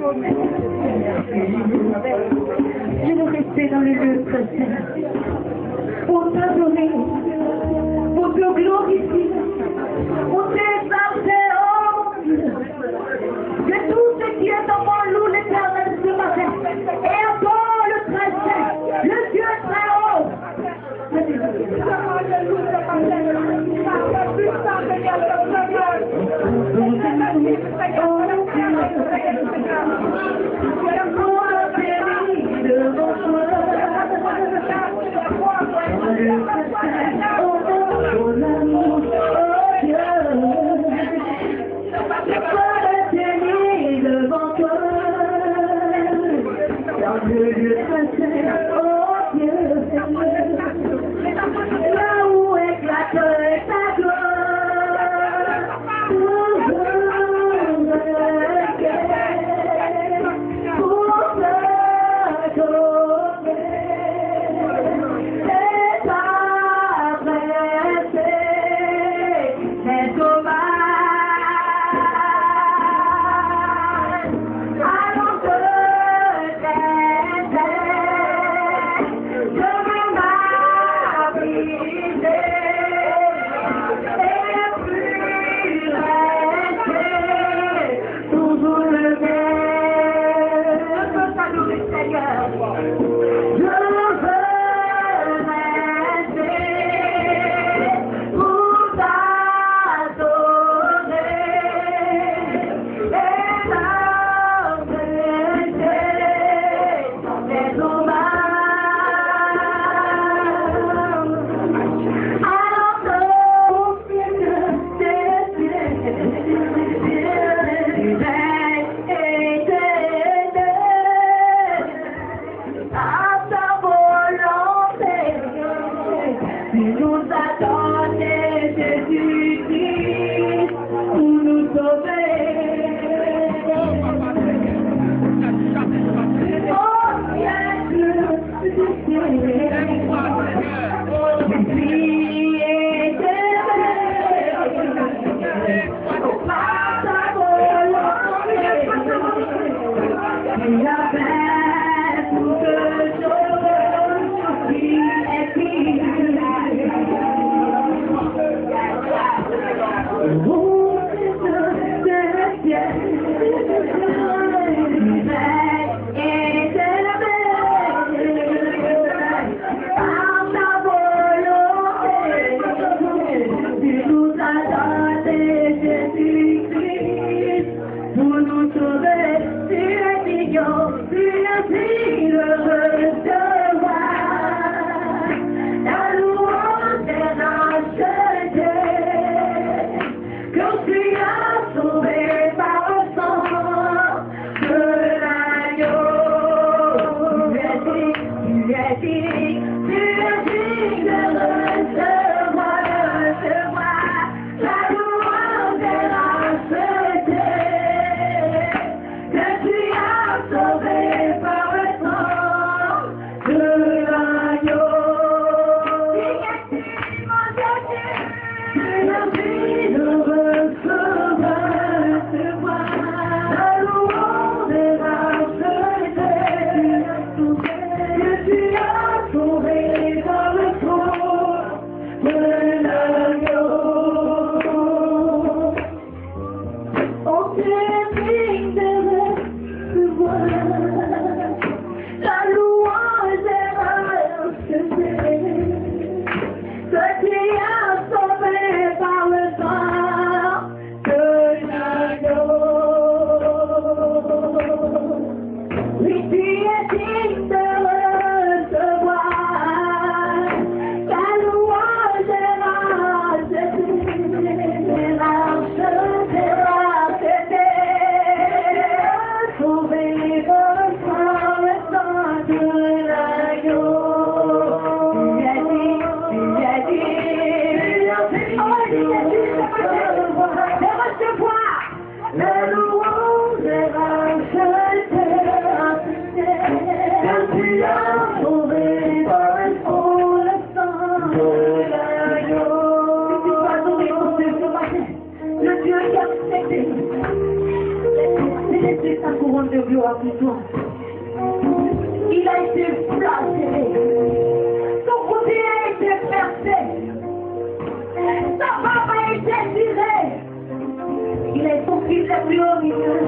Je veux rester dans le lieu très saint pour t'adorer, pour te glorifier, pour t'exalter, oh Dieu. Que tout ce qui est en moi loue l'Éternel ce matin. Et encore le très saint, le Dieu très haut. Là où éclate ta gloire, porté sa couronne de gloire pour toi. Il a été flagellé. Son côté a été percé. Sa barbe a été tirée. Il est son fils le glorieux.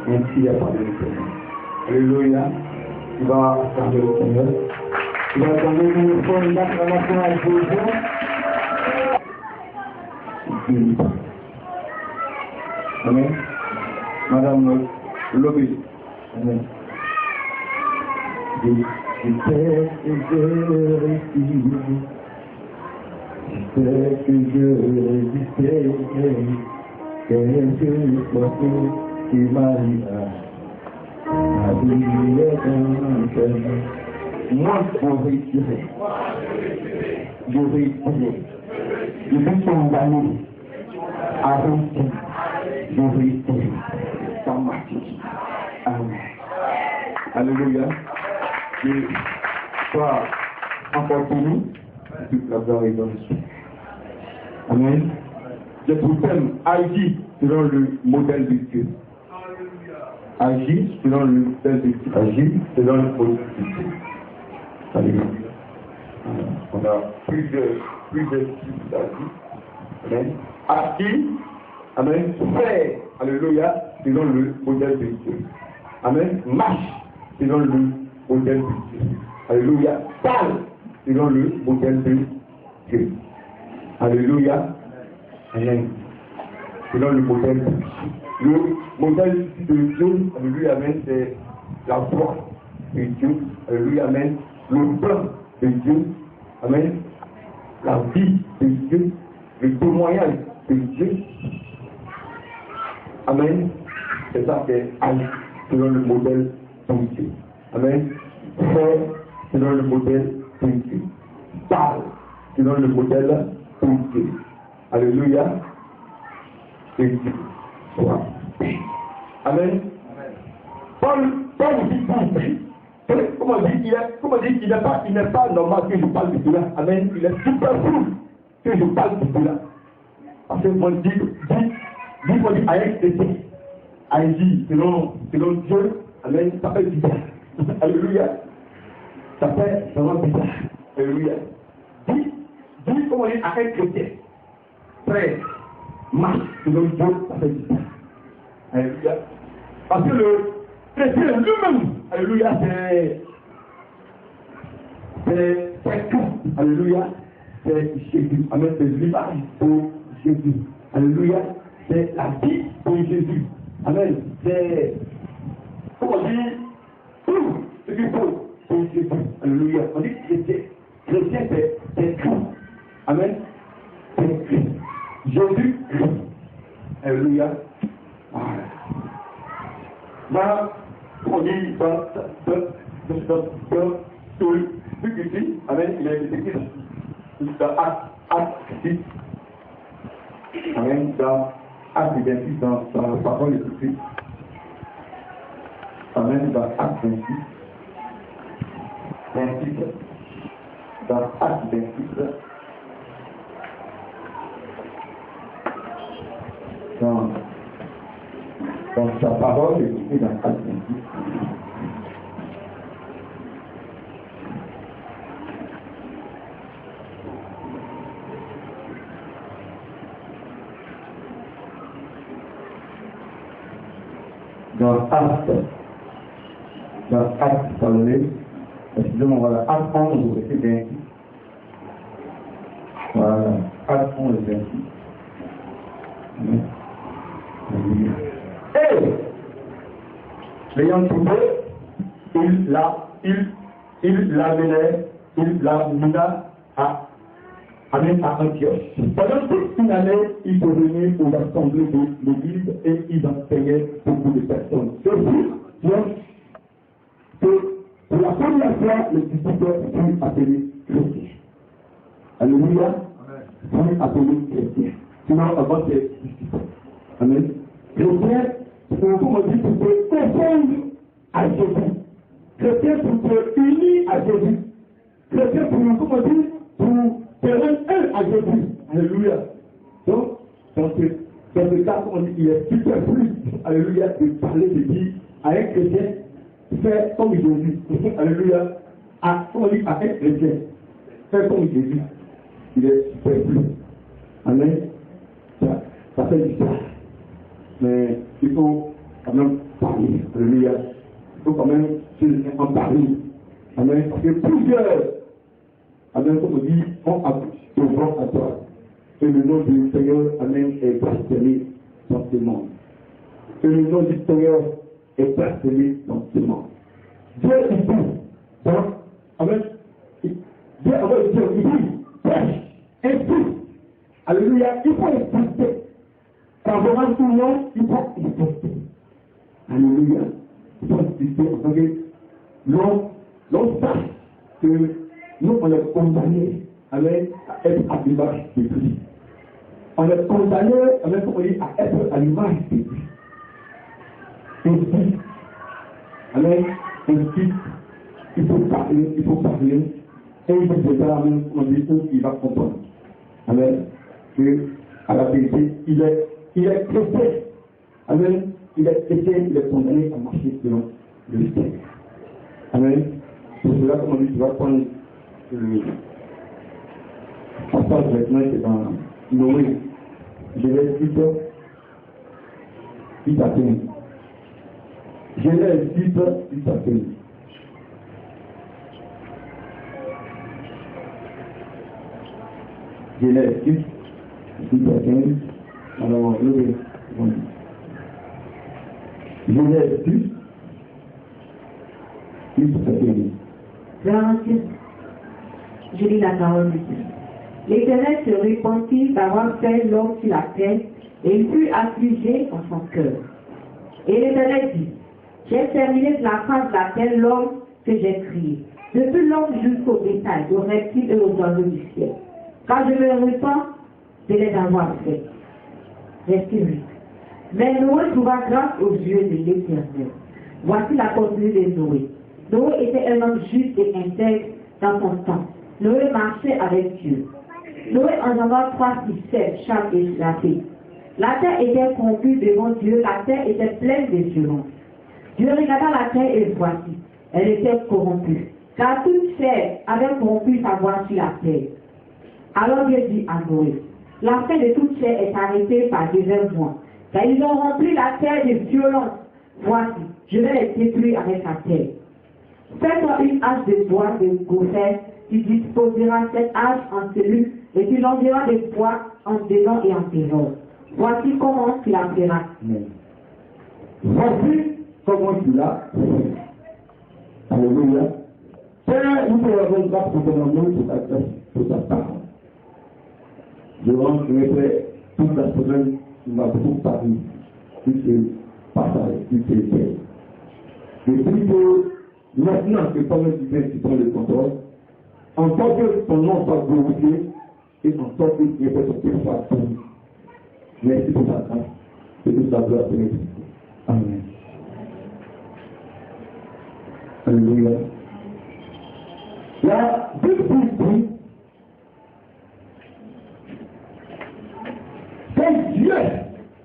Merci à Père de Seigneur. Alléluia. Tu vas attendre le Seigneur. Tu vas attendre une fois une acclamation à Jésus. Amen. Madame Lobby. Amen. Je sais que je réussis. Je sais que je résistais. Quelque chose qui m'arrive à vie est un seul. Moi, je réussirai. Je réussirai. Je suis condamné à réussir. Je réussirai. Sans martyr. Amen. Alléluia. Que soit encore pour nous toute la gloire et l'honneur. Amen. Je vous aime, agis selon le modèle de Dieu. Agis selon le modèle de Dieu. Agis selon le modèle de Dieu. Alléluia. On a plusieurs types d'agis. Amen. Agis, amen. Faire, alléluia, selon le modèle de Dieu. Amen. Marche selon le modèle de Dieu. Alléluia. Parle selon le modèle de Dieu. Alléluia. Amen. Selon le modèle de Dieu. Le modèle de Dieu, alléluia, amen, c'est la foi de Dieu. Alléluia, amen. Le plan de Dieu. Amen. La vie de Dieu. Le témoignage de Dieu. Amen. C'est ça que c'est agir selon le modèle de Dieu. Amen. Faire selon le modèle de Dieu. Parle selon le modèle de Dieu. Alléluia. Et Dieu soit. Amen. Paul dit comment dire qu'il n'est pas normal que je parle de cela. Amen. Il est superflu que je parle de cela. Parce que mon dit avec été. Agir selon Dieu. Amen. Ça fait bizarre. Alléluia. Ça fait vraiment bizarre. Alléluia. Dis comment dire à un chrétien. Frère, marche selon Dieu, ça fait bizarre. Alléluia. Parce que le chrétien lui-même, alléluia, c'est tout. Alléluia. C'est Jésus. Amen. C'est l'image pour Jésus. Alléluia. C'est la vie pour Jésus. Amen. C'est, comment dire, tout ce qu'il faut pour Jésus. Alléluia. On dit chrétien. Chrétien, c'est tout. Amen. C'est Christ. Jésus Christ. Alléluia. Là, on dit dans tout ici, amen, il est écrit dans Acte 6. Amen, dans Acte 26, dans la parole écrite. Amen, dans Acte 26. Dans Acte 26. Dans sa parole écrite dans Acte 26. Dans Acte, parlez, excusez-moi, voilà, Acte 11, verset 26. Voilà, Acte 11, 26. Et, l'ayant trouvé, il l'amena à Antioche. Pendant toute une année, il devenait aux assemblées de l'Église et il enseignait beaucoup de personnes. C'est sûr que pour la première fois, le disciple fut appelé chrétien. Alléluia. Fut appelé chrétien. Sinon, avant, c'est disciple. Amen. Chrétien, comme on dit, pour te confondre à Jésus. Chrétien, pour te unir à Jésus. Chrétien, pour, comme on dit, pour te rendre un à Jésus. Alléluia. Donc, dans ce cas, comme on dit, il est superflu, alléluia, de parler de dire à un chrétien, fais comme Jésus. Alléluia. Comme on dit, à un chrétien, fais comme Jésus. Il est superflu. Amen. Ça fait du bien. Mais il faut quand même parler. Alléluia. Il faut quand même en parler. Amen. Parce que plusieurs, amen, comme on dit, ont devant à toi. Et le nom du Seigneur, amen, est blasphémé dans ce monde. Et le nom du Seigneur est blasphémé dans ce monde. Dieu est bon. Donc, amen. Dieu, il dit, prêche, insiste. Alléluia. Il faut insister. Quand on rentre tout le monde, il faut insister. Alléluia. Il faut insister. Parce que l'on sache que nous, on est condamnés à être à l'image de Christ. On est condamnés à être à l'image de Christ. Ainsi, amen, ainsi, il faut parler, et il faut faire la même chose, il va comprendre. Amen. Que, à la vérité, il est chrétien. Amen. Il est chrétien, il est condamné à marcher selon le Seigneur. Amen. Pour cela, comme on dit, tu vas prendre le passage maintenant, c'est dans Noé. Genèse 8 à 15. Genèse 8 à 15. Genèse 8 à 15. Alors, le Genèse 8 à 15. Je lis la parole de Dieu. L'Éternel se repentit d'avoir fait l'homme sur la terre, et il fut affligé en son cœur. Et l'Éternel dit, j'ai terminé de la face de la terre l'homme que j'ai créé, depuis l'homme jusqu'au bétail, aux reptiles et aux oiseaux du ciel. Car je me repens de les avoir faits. Respirez. Mais Noé trouva grâce aux yeux de l'Éternel. Voici la conduite de Noé. Noé était un homme juste et intègre dans son temps. Noé marchait avec Dieu. Noé engendra 3 fils, Seth, Cham et Japheth. La terre était corrompue devant Dieu, la terre était pleine de violence. Dieu regarda la terre et voici, elle était corrompue, car toute chair avait corrompu sa voix sur la terre. Alors Dieu dit à Noé, la fin de toute chair est arrêtée par divers mois, car ils ont rempli la terre de violence. Voici, je vais les détruire avec la terre. Fais-toi une hache de bois de gopher, tu disposeras cette hache en cellules et tu l'enverras de bois en dedans et en dehors. Voici comment tu la feras. Voici comment tu la feras. Alléluia. Père, nous te rendons grâce pour ton amour, pour ta parole. Je rentre toute la semaine, tu m'as beaucoup parlé, tout ce passage, tout ce fait. Et plutôt, maintenant que toi-même tu viens, tu prends le contrôle, en tant que ton nom soit glorifié, et en tant que tu es ton soit tout. Merci pour ta grâce, et pour ta gloire. Amen. Alléluia. La Bible dit, c'est Dieu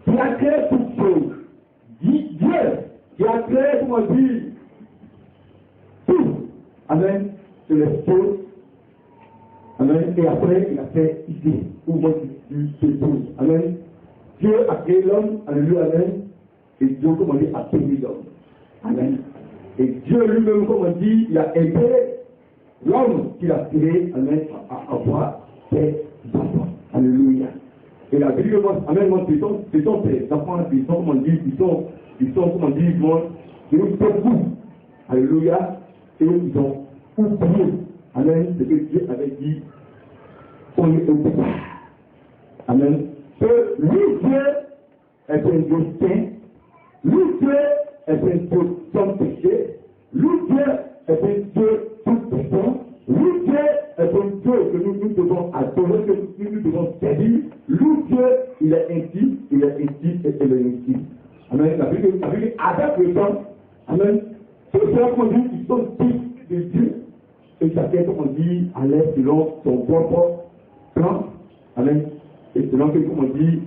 qui a créé toutes choses. Dieu qui a créé, comme on dit, tout. Amen. C'est les choses. Amen. Et après, il a fait ici, où moi je tout. Amen. Dieu a créé l'homme, alléluia, amen. Et Dieu, comme on dit, a béni l'homme. Amen. Et Dieu lui-même, comme on dit, il a aidé l'homme qu'il a créé, amen, à avoir des enfants. Alléluia. Et la Bible, amen, ils sont des enfants, ils sont, comme on dit, ils sont, comme on dit, ils sont beaucoup. Alléluia. Et ils ont oublié, amen, ce que Dieu avait dit au départ. Amen. Que lui, Dieu, est un Dieu saint. Lui, Dieu, est un Dieu sans péché. Lui, Dieu, est un Dieu tout puissant. Lui, Dieu, est un Dieu que nous devons adorer, que nous devons servir. Lui, Dieu, il est ainsi et il est ainsi. Amen. La Bible avec le temps, amen. Tous ceux qu'on dit qu'ils sont fils de Dieu, et chacun, comme on dit, allait selon son propre plan. Amen. Et selon que, comme on dit,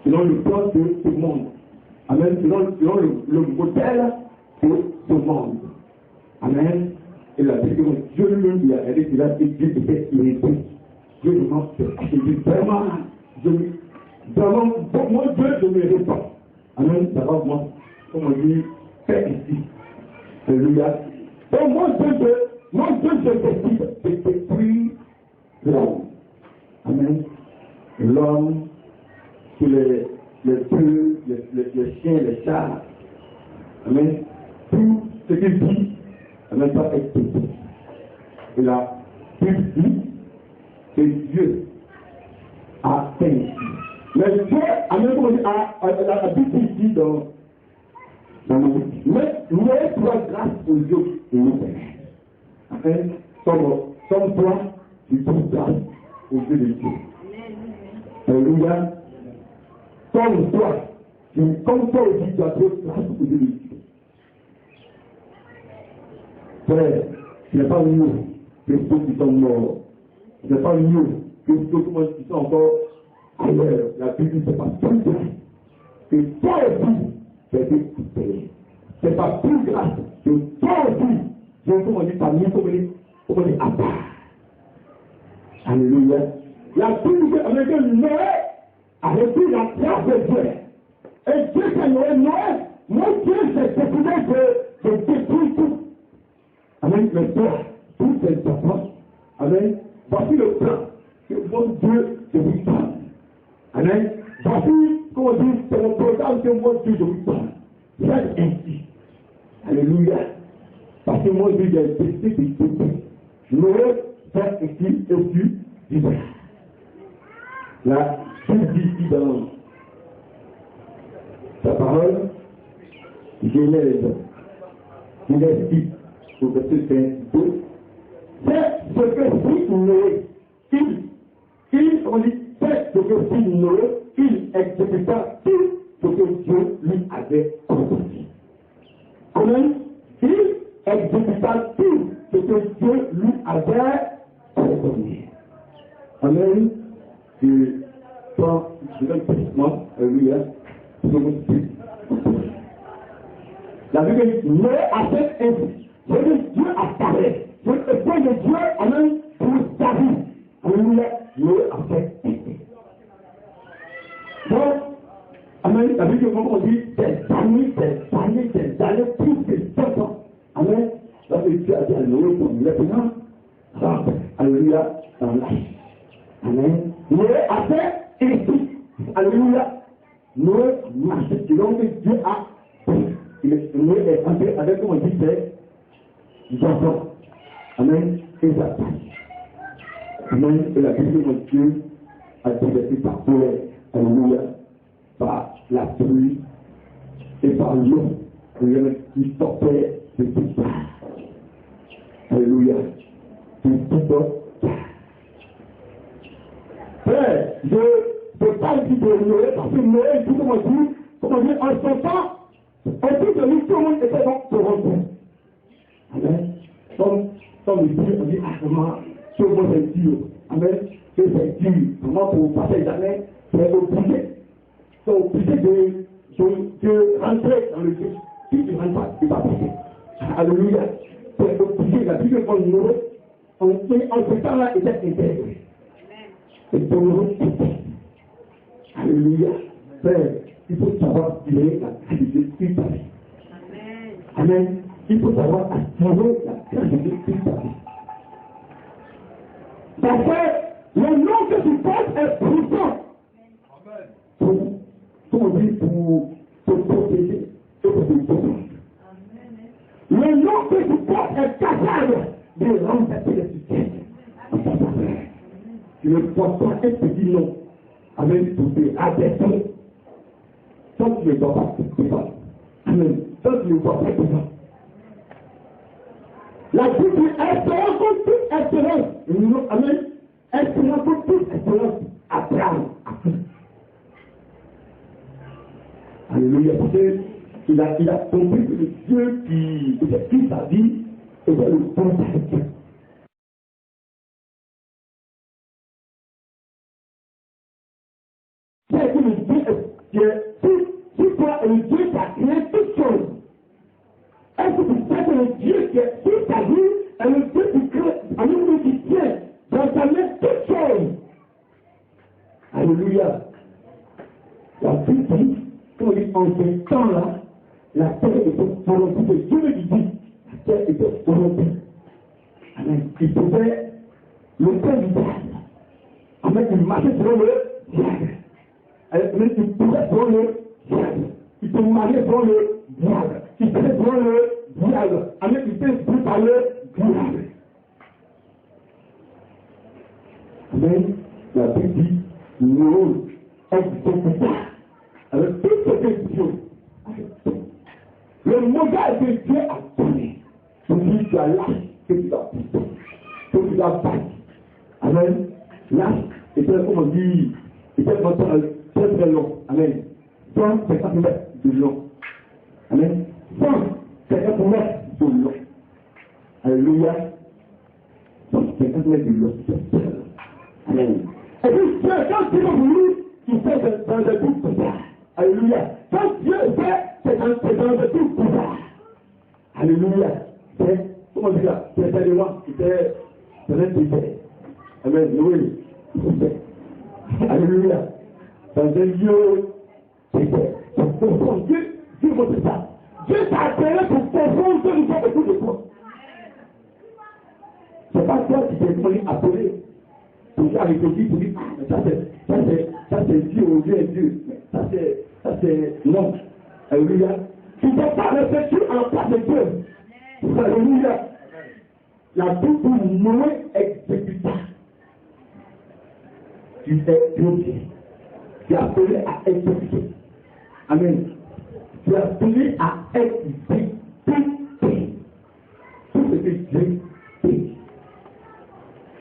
selon le plan de ce monde. Amen. Selon le modèle de ce monde. Amen. Et la Bible dit que Dieu lui-même, il a regardé cela et Dieu était irrité. Dieu nous demande, je dis vraiment, mon Dieu, je ne me réponds. Amen. D'abord, moi, comme on dit, fais ici. Alléluia. Donc, mon Dieu, je décide de détruire l'homme. Amen. L'homme, tous les bœufs, les chiens, les chats. Amen. Tout ce qu'il dit, amen, doit être détruit. Et la Bible dit que Dieu a fait ici. Mais Dieu, amen, comme on dit, la Bible dit dans le livre, mais Noé doit grâce aux yeux de nos pères. Amen. Comme toi, tu trouves grâce aux yeux de Dieu. Alléluia. Comme toi aussi, tu as trouvé grâce aux yeux de Dieu. Frère, ce n'est pas nous que ceux qui sont morts. Ce n'est pas nous que ceux qui sont encore ailleurs. La Bible ne c'est pas plus grâce. Que toi aussi, tu as été coupé. Ce n'est pas plus grâce que toi aussi, Dieu, comme on dit, ta vie, comme on dit, à part. Alléluia. La Bible dit que Noé a repris la place de Dieu. Et Dieu, c'est Noé, mon Dieu, s'est décidé de détruire tout. Amen. Mais toi, tous ces enfants, amen. Voici le plan que mon Dieu de vous parle. Amen. Voici, comme on dit, c'est le programme que mon Dieu de vous parle. Faites ainsi. Alléluia. Parce que mon Dieu a décidé de détruire. Noé fait ici et tu dis. La Bible dit ici dans sa parole, Genèse les hommes. Il explique au verset 22, c'est ce que fit Noé. On dit, c'est ce que fit Noé, il exécuta tout ce que Dieu lui avait commandé. Amen. Il exécuta tout ce que Dieu lui avait commandé. Amen. Et quand je donne petitement, alléluia, je vous explique. La Bible dit, Noé a fait ainsi. Je dis, Dieu apparaît. Je fais de Dieu, amen, pour sa vie. Alléluia, Noé a fait ainsi. Donc, amen, la Bible, comme on dit, des années, plus que 7 ans. Amen. Donc, Dieu a dit à Noé, pour maintenant, rentre, alléluia, dans l'âge. Amen. Noé a fait ainsi. Alléluia. Noé marche. Et donc, Dieu a Noé est entré avec, comme on dit, ses enfants. Amen. Et sa femme. Amen. Et la Bible de Dieu a traversé par terre. Alléluia. Par la pluie et par l'eau. Qui sortait de toutes parts. Alléluia. De toutes parts. Frère, je ne peux pas dire de Noé parce que Noé, tout comme on dit, en son temps, autour de lui, tout le monde était donc corrompu. Amen. Comme il dit, on dit, comment, tout le monde est dur. Amen. Que c'est dur. Comment pour passer les années, c'est obligé. C'est obligé de rentrer dans le Dieu. Si tu ne rentres pas, tu ne vas pas passer. Alléluia. C'est obligé. La Bible qu'on nous, en ce temps-là, était intégré. Et pour nous, alléluia. Frère, il faut savoir tirer la grâce de Christ. Amen. Il faut savoir attirer la grâce de Christ. Parce que le nom que tu portes est puissant. Pour te protéger et pour te défendre. Le nom que tu portes est capable de remplacer le succès. Tu ne portes pas un petit nom avec tout tes adeptes. Toi, tu ne dois pas tout ça. Amen. Toi, tu ne dois pas tout ça. La Bible dit espérance contre toute espérance. Amen. Espérance contre toute espérance. Abraham a fait. Alléluia. Parce qu'il a compris que le Dieu qui sa vie était le bon Dieu. C'est que le Dieu, si toi est le Dieu qui a créé toutes choses, est-ce que tu sais que le Dieu qui est sur ta vie est le Dieu qui crée, un Dieu qui tient dans ta main toutes choses? Alléluia. La Bible dit, quand il dit en ce temps-là, la terre était corrompue. Dieu me dit, la terre était corrompue. Amen. Il pouvait le faire du diable. Amen. Il marchait selon le diable. Mais il pouvait selon le diable. Il se mariait selon le diable. Il faisait selon le diable. Amen. Il était pris par le diable. Amen. La Bible dit, nous exécutons avec toutes ces questions. Le modèle que Dieu a donné, pour dire tu as l'âge que tu dois pousser, que tu dois battre. Amen. L'âge était, comme on dit, était très très long. Amen. 150 mètres de long. Amen. 150 mètres de long. Alléluia. 150 mètres de long. Amen. Et puis, quand Dieu a voulu, il fait dans le tout pouvoir. Alléluia. Quand Dieu fait, c'est dans le tout pouvoir. Alléluia. C'est, comment dire là, c'est des lois, c'est un désert. Amen. Oui. Alléluia. Dans un lieu, c'est profond. Dieu montre ça. Dieu t'a appelé pour profond de nous faire beaucoup de toi. C'est pas toi qui t'es appelé. Pour dire avec Dieu, pour dire, ça c'est Dieu, Dieu. Ça c'est non. Alléluia. Tu ne peux pas réfléchir en place de Dieu. Alléluia. La Bible pour Noé exécuta. Tu es Dieu. Tu es appelé à exécuter. Amen. Tu es appelé à exécuter tout ce que Dieu dit.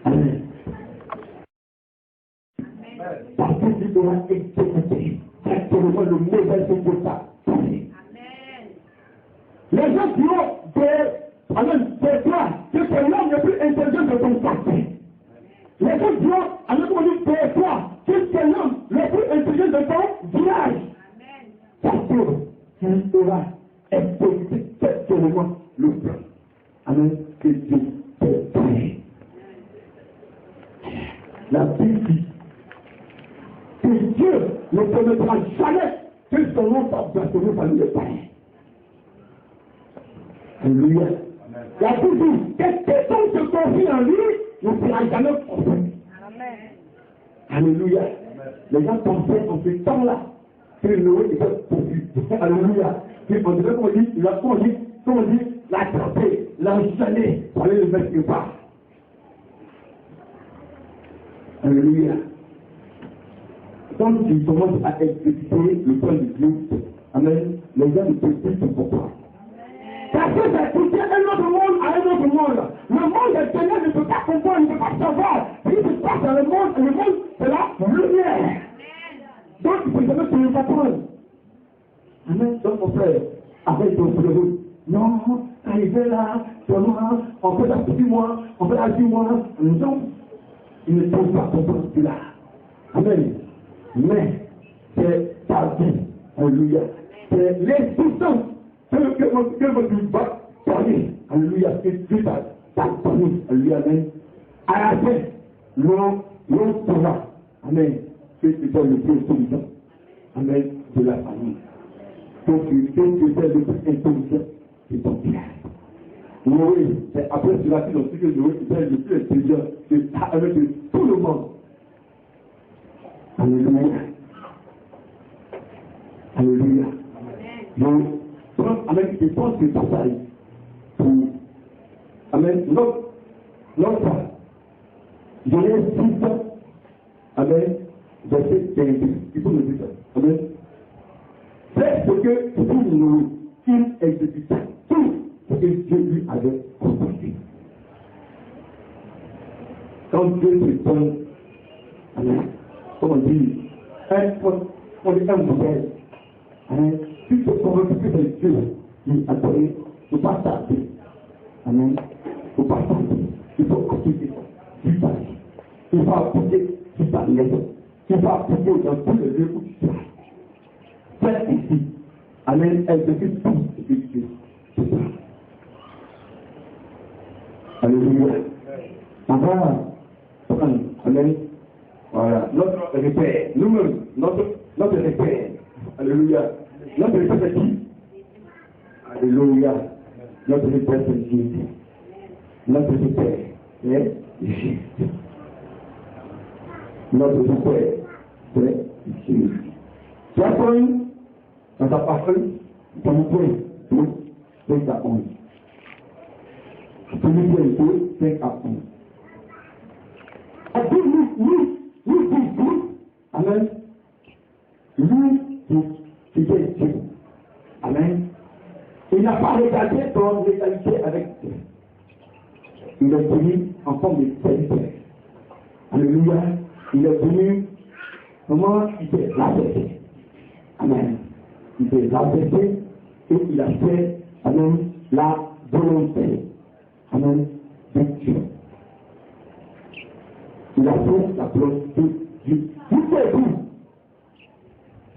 Amen. Parce que tu dois exécuter exactement le modèle de ça. Amen. Les gens qui ont des plans, que c'est l'homme le plus intelligent de ton quartier. Les gens qui ont, des plans, que c'est l'homme le plus intelligent de ton village. Parce que tu auras exécuté exactement le plan. Amen. Que Dieu t'ait créé. La Bible dit que Dieu ne permettra jamais que son nom soit blasphémé par les païens. Alléluia. La Bible dit que quiconque se confie en lui ne sera jamais trompé. Alléluia. Les gens pensaient en ce temps-là que Noé était pourvu. Alléluia. On dirait qu'on dit, l'attraper, l'enchaîner, pour aller le mettre quelque part. Alléluia. Quand tu commences à exécuter le plan de Dieu, amen, les gens ne te disent pas pourquoi. Parce que c'est pousser un autre monde à un autre monde. Le monde est Seigneur ne peut pas comprendre, ne peut pas savoir. Ce qui se passe dans le monde, c'est la lumière. Donc, il faut jamais se le comprendre. Amen. Donc, mon frère, avec ton frère, non, arrivé là, on fait la 6 mois, on fait la 10 mois, non. Il ne peut pas comprendre cela. Amen. Mais c'est ta vie. Alléluia. C'est l'instruction que tu vas parler. Alléluia. Que Dieu t'a promis. Alléluia. Amen. À la fin, l'on saura. Amen. Que tu sois le plus intelligent. Amen. De la famille. Donc tu es le plus intelligent de ton père. Noé, c'est après cela que l'on sait que Noé était le plus intelligent avec tout le monde. Alléluia. Alléluia. Donc, avec des pensées de passage pour Amen. Notre Père. Genèse 6, Amen. Verset 22. Il faut nous dire ça. Amen. C'est ce que nous il exécuta tout ce que Dieu lui avait commandé. Quand Dieu te donne, amen, comment dire, on dit un modèle, amen, tu te convaincs que c'est Dieu qui a donné, il ne faut pas tarder, amen, il ne faut pas tarder, il faut appliquer du temps, il faut appliquer du temps, il faut appliquer dans tous les lieux où tu seras. Faites ici, amen, elle te fait tout ce que Dieu te fait. Alléluia. Amen. Voilà. Notre repère, nous-mêmes, notre repère. Alléluia. Notre repère, c'est qui? Alléluia. Notre repère, c'est Jésus. Notre repère, c'est Jésus. Notre repère, c'est Jésus. Tu apprends dans ta parole, dans le point 2, 5 à 11. Philippiens 2, 5 à 11. Amen. Lui, c'était Dieu. Amen. Il n'a pas regardé son égalité avec Dieu. Il est venu en forme de serviteur. Alléluia. Il est venu, comment il s'est rabaissé. Amen. Il s'est rabaissé et il a fait, amen, la volonté. Amen. De Dieu. Il a fait la volonté de Dieu. Tout est tout.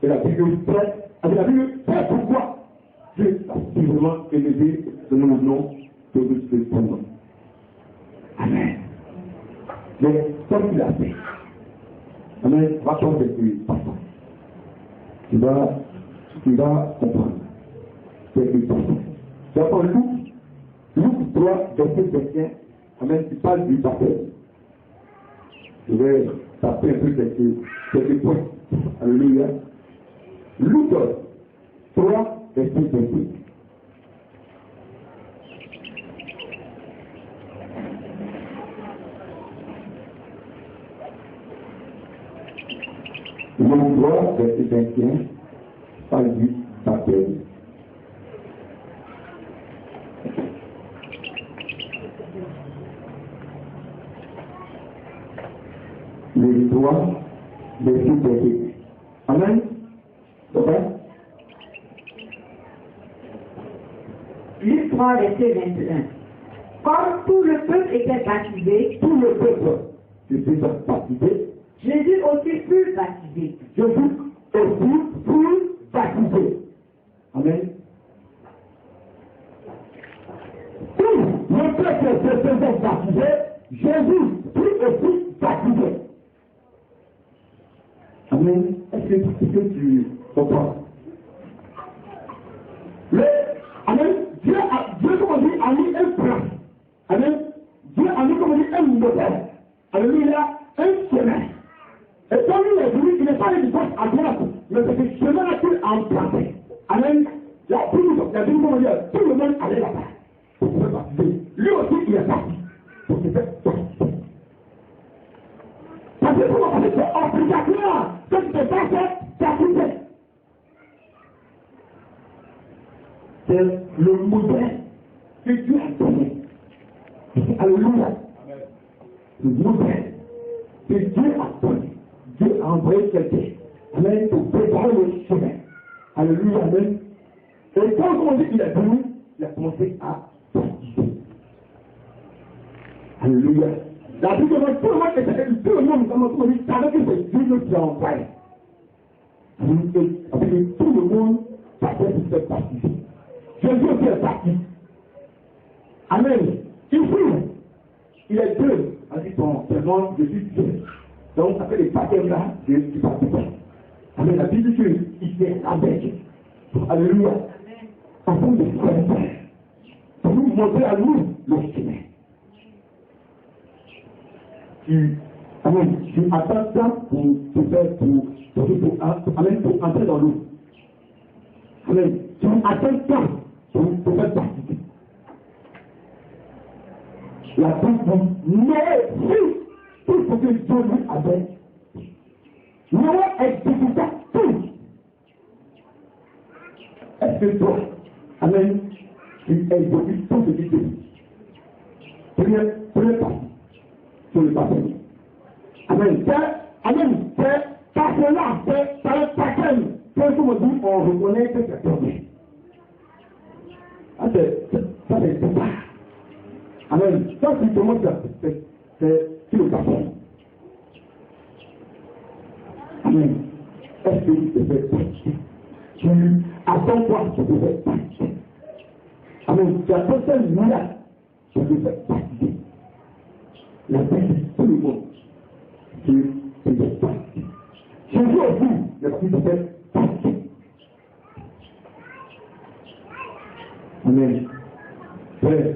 Et la Bible fait, avec la Bible fait pourquoi Dieu a suffisamment élevé de nos noms de son nom. Amen. Mais comme il a fait, amen, va tomber de papa. Tu vas comprendre. C'est le papa. D'abord, Luc 3, verset 21, amen, tu parles du baptême. Je vais taper un peu quelques points. Alléluia. Luc 3, verset 21. Luc 3, verset 21, parle du baptême. Le 3, verset 21. Amen. C'est vrai? Luc 3, verset 21. Comme tout le peuple était baptisé, Tout le peuple était baptisé. Jésus aussi fut baptisé. Jésus aussi fut baptisé. Amen. Tout le peuple se faisait baptisé, Jésus fut aussi baptisé. Amen. Est-ce que tu comprends? Amen. Dieu, comme on dit, a mis un plan. Amen. Dieu a mis, comme on dit, un modèle. Alléluia. Un chemin. Et comme il est venu, il n'est pas allé du gauche à droite, mais c'est ce chemin-là qu'il a emprunté. Amen. La Bible, comment dire, tout le monde allait là-bas pour se faire baptiser. Lui aussi, il est parti pour se faire baptiser. Parce que c'est obligatoire. Que tu ne peux pas faire baptiser. C'est le modèle que Dieu a donné. Alléluia. Le modèle que Dieu a donné. Dieu a envoyé quelqu'un. Amen. Pour préparer le chemin. Alléluia. Amen. Et quand on dit qu'il est venu, il a commencé à baptiser. Alléluia. La Bible dit tout le monde, comme on dit, savait que c'est Dieu qui a envoyé. Avec tout le monde, ça fait se faire baptiser. Jésus aussi est parti. Amen. Il est Dieu. On dit ton nom, je suis Dieu. Donc, ça fait les baptêmes là, Dieu qui baptise. Amen. La Bible dit qu'il s'est abaissé. Alléluia. Afin de faire pour nous montrer à nous le chemin. Tu attends ça pour te faire pour entrer dans l'eau. Amen. Tu attends ça pour te faire participer. Bible dit, mais si tout ce que Dieu lui avait, Noé exécuta tout. Est-ce que toi, amen, tu exécutes tout ce qu'il te dit? Première partie sur le baptême. Amen. Amen. Parce que là, c'est un baptême. Quand on me dit, on reconnaît que c'est tombé. Ça, c'est tout. Amen. Ça, c'est comment ça, c'est le baptême. Amen. Est-ce que tu te fais passer? Tu attends quoi? Tu te fais passer. Amen. Tu attends celle là. Tu te fais passer. La Bible dit tout le monde. Tu te fais passer. Jésus aussi, la Bible te fait passer. Amen. Frère,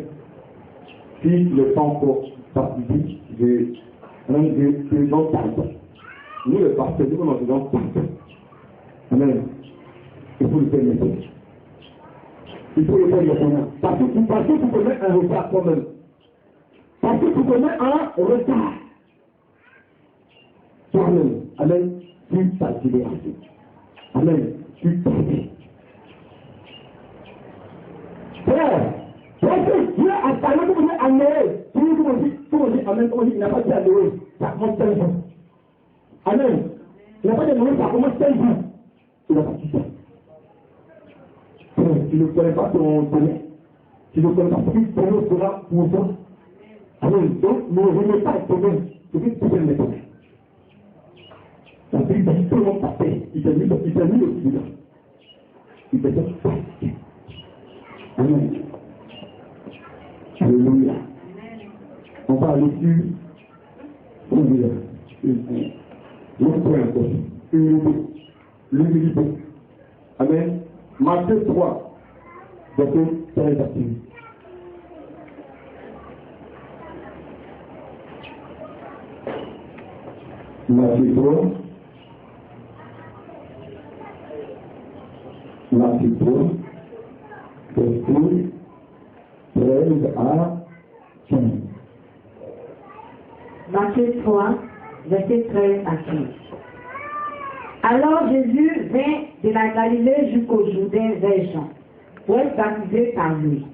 si le temps pour participer, je n'en parle pas. Nous, le pasteur, nous, on n'en parle pas. Amen. Il faut le faire maintenant. Il faut le faire maintenant. Parce que tu peux mettre un retard quand même. Parce que tu peux mettre un retard. Toi-même. Amen. Tu t'as libéré. Amen. Tu t'as libéré. Frère, parce que Dieu a parlé comme Dieu a Noé. Tout le monde dit, Amen, comme il n'a pas dit à Noé, ça commence 5 jours. Amen. Il n'a pas dit à Noé, ça commence 5 jours. Il n'a pas dit ça. Tu ne connais pas ton donné. Tu ne connais pas ce que ton nom sera pour toi. Amen. Donc, ne remets pas ton nom. C'est ce que tu peux mettre. La Bible dit tout le monde passait. Il s'est mis aussi dedans. Il s'est mis. Amen. Alléluia. On va aller sur l'autre point encore. L'humilité. Amen. Matthieu 3, verset 13 à 15. Matthieu 3. Matthieu 3. Verset 13 à 15. Matthieu 3, verset 13 à 15. Alors Jésus vint de la Galilée jusqu'au Jourdain vers Jean, pour être baptisé par lui.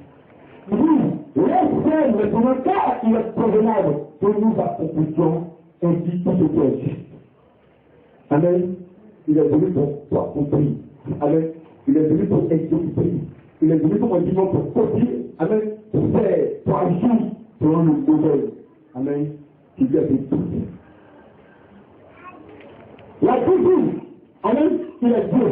Oui, laisse maintenant car il est convenable que nous accomplissions ainsi tout ce qui est juste. Amen. Il est venu pour accomplir. Amen. Il est venu pour exécuter. Il est venu comme un dimanche pour copier. Amen. Pour faire, pour agir selon le modèle. Amen. Qui lui a été tout. La Bible, Amen, il est Dieu.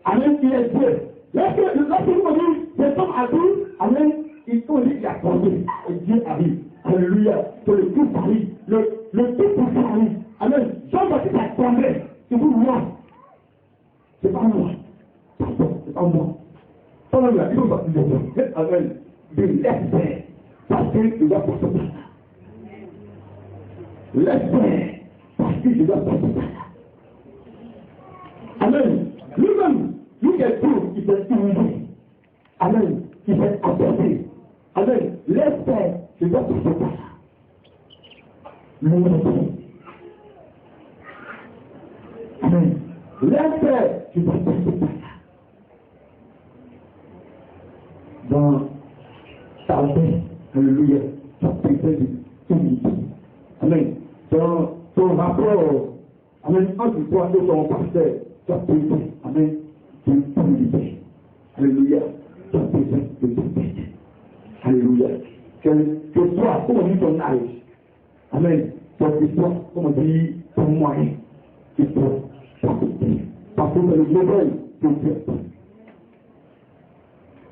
Amen, il est Dieu. Lorsque vous me dites, cet homme a dit, Amen, il faut dire qu'il a compté. Et Dieu arrive. Alléluia. Que le Christ arrive. Le tout arrive. Amen. Jean-Baptiste a compté. C'est pour moi. C'est pas moi. Pardon, c'est pas moi. Pendant la vie, on va dire, Amen. Je laisse faire. Parce qu'il doit passer par là. Laisse faire. Parce qu'il doit passer par là. Amen. Lui-même, lui qui est tout, il s'est humilié. Amen. Il s'est apporté. Amen. Laisse faire. Je dois passer par là. L'humilité. Amen. Laisse faire. Je dois passer par là. Dans ta vie, alléluia, tu as besoin d'humilité. Amen. Dans ton rapport, amen, entre toi et ton pasteur, tu as besoin, amen, d'humilité. Alléluia. Tu as besoin d'humilité. Alléluia. Que toi, comme on dit ton âge, amen, ton histoire, comme on dit ton moyen, il faut t'accomplir. Parce que c'est le modèle que Dieu a.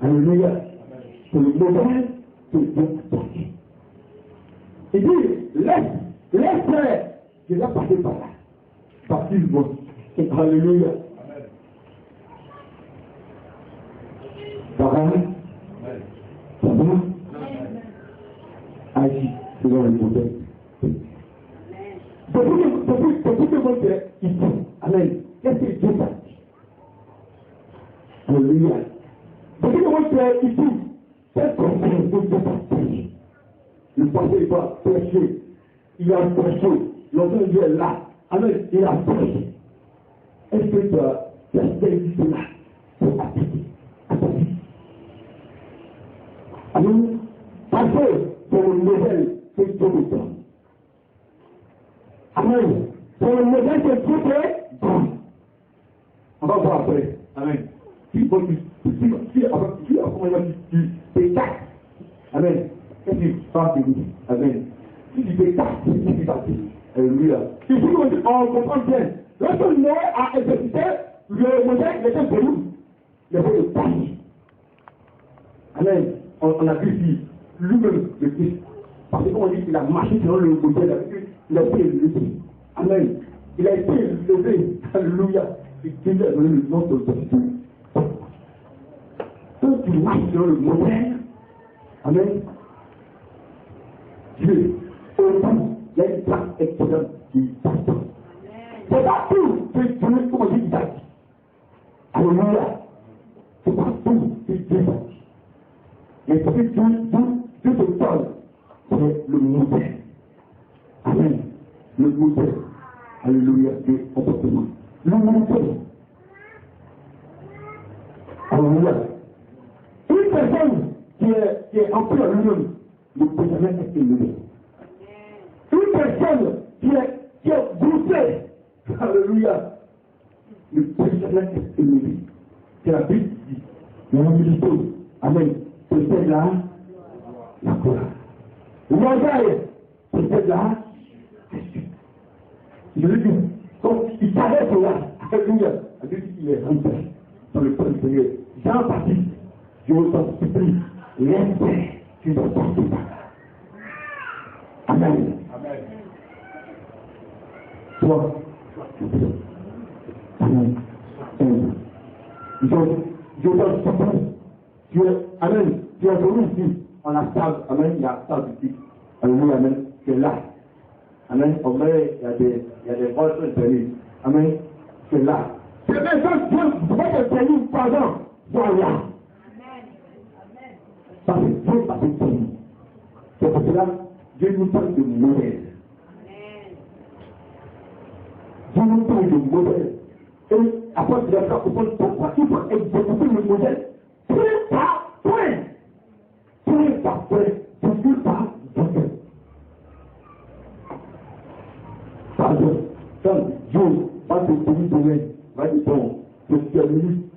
Alléluia. C'est le modèle que Dieu a. Il dit, laisse faire. Je vais passer par là. Parce qu'il va. Alléluia. Ça va? Ça va? Agis selon le modèle. C'est pour te montrer ici. Amen. Qu'est-ce que Dieu a dit? Alléluia. C'est pour te montrer ici. C'est comme ça que Dieu a dit. Le pasteur il doit prêcher. Il a prêché. L'enfant Dieu est là. Amen. Il a prêché. Est-ce que tu as servi cela pour appliquer à ta vie? Amen. Parce que c'est le modèle que Dieu nous donne. Amen. C'est le modèle que Dieu te donne. On va voir après. Amen. Si t'écartes, amen. Qu'est-ce qui va venir? Amen. Si tu t'écartes, qu'est-ce qui va venir? Alléluia. Si on comprend bien, lorsque Noé a exécuté le modèle, il était pour nous. Il avait le panier. Amen. On a vu ici, lui-même, le Christ. Parce qu'on dit qu'il a marché selon le modèle, il a été élevé. Amen. Il a été élevé. Alléluia. Dieu a donné le nom de Dieu. Quand tu marches sur le modèle, amen, Dieu, au bout, il y a une place excellente qui t'attend. C'est pas tout que Dieu, comment Dieu t'a dit. Alléluia. C'est pas tout que Dieu t'a dit. Mais ce que Dieu te donne, c'est le modèle. Amen. Le modèle. Alléluia. De comportement. L'humanité. Alléluia. Une personne qui est en plein lui-même ne peut jamais être élevée. Une personne qui est bouffée, alléluia, ne peut jamais être élevée. C'est la Bible qui dit, l'humilité, amen, c'est la gloire. L'orgueil, c'est la je le dis. Donc, il savait que là, alléluia, la Bible dit qu'il est rentré dans le peuple du Seigneur. Jean-Baptiste, je vous en supplie, l'esprit, tu dois passer par là. Amen. Amen. Toi, amen. Amen. Je t'en supplie, tu es, amen, tu es venu ici, on a salle, amen, il y a salle ici. Alléluia, amen, tu es là. Amen. Au moins, il y a des autres permis. Amen. C'est là. C'est même quand Dieu vous fait des permis, pardon, sois là. Parce que Dieu a des permis. C'est pour cela Dieu nous parle de modèle. Dieu nous parle de modèle. Et après, tu vas comprendre pourquoi il faut exécuter le modèle. Point par point. Point par point. Point par point. Pardon, quand Dieu va te délivrer, va dire bon, je suis un ministre,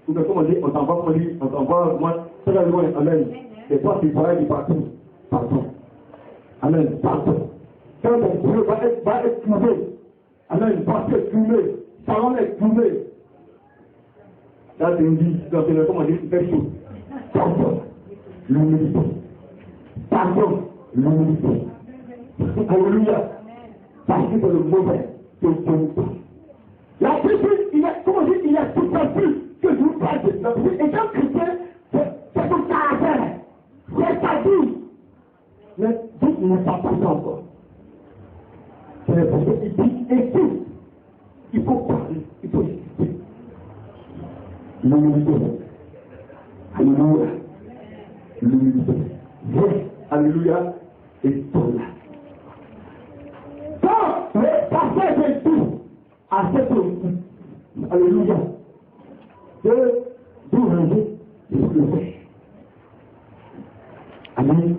ou bien comme on dit, on t'envoie, moi, très loin, amen. Et toi, tu vas aller partout, pardon. Amen, pardon. Quand ton Dieu va être trouvé, amen, va être trouvé, ça va être trouvé. Là, tu me dis, dans tes comme on dit, tu fais chaud. Pardon, l'humilité. Pardon, l'humilité. Alléluia. Parce que c'est le mauvais que Dieu nous parle. La Bible, il est, comment dire, il est tout à fait que je vous parle de la Bible. Et quand chrétien, c'est ton caractère. C'est ta vie. Mais Dieu ne parle pas ça encore. C'est parce qu'il dit, écoute, il faut parler, il faut écouter. L'humilité. Alléluia. L'humilité. Viens, alléluia, et toi là. Le pasteur fait tout à cette heure. Alléluia. Que vous rangez, vous le faites. Amen.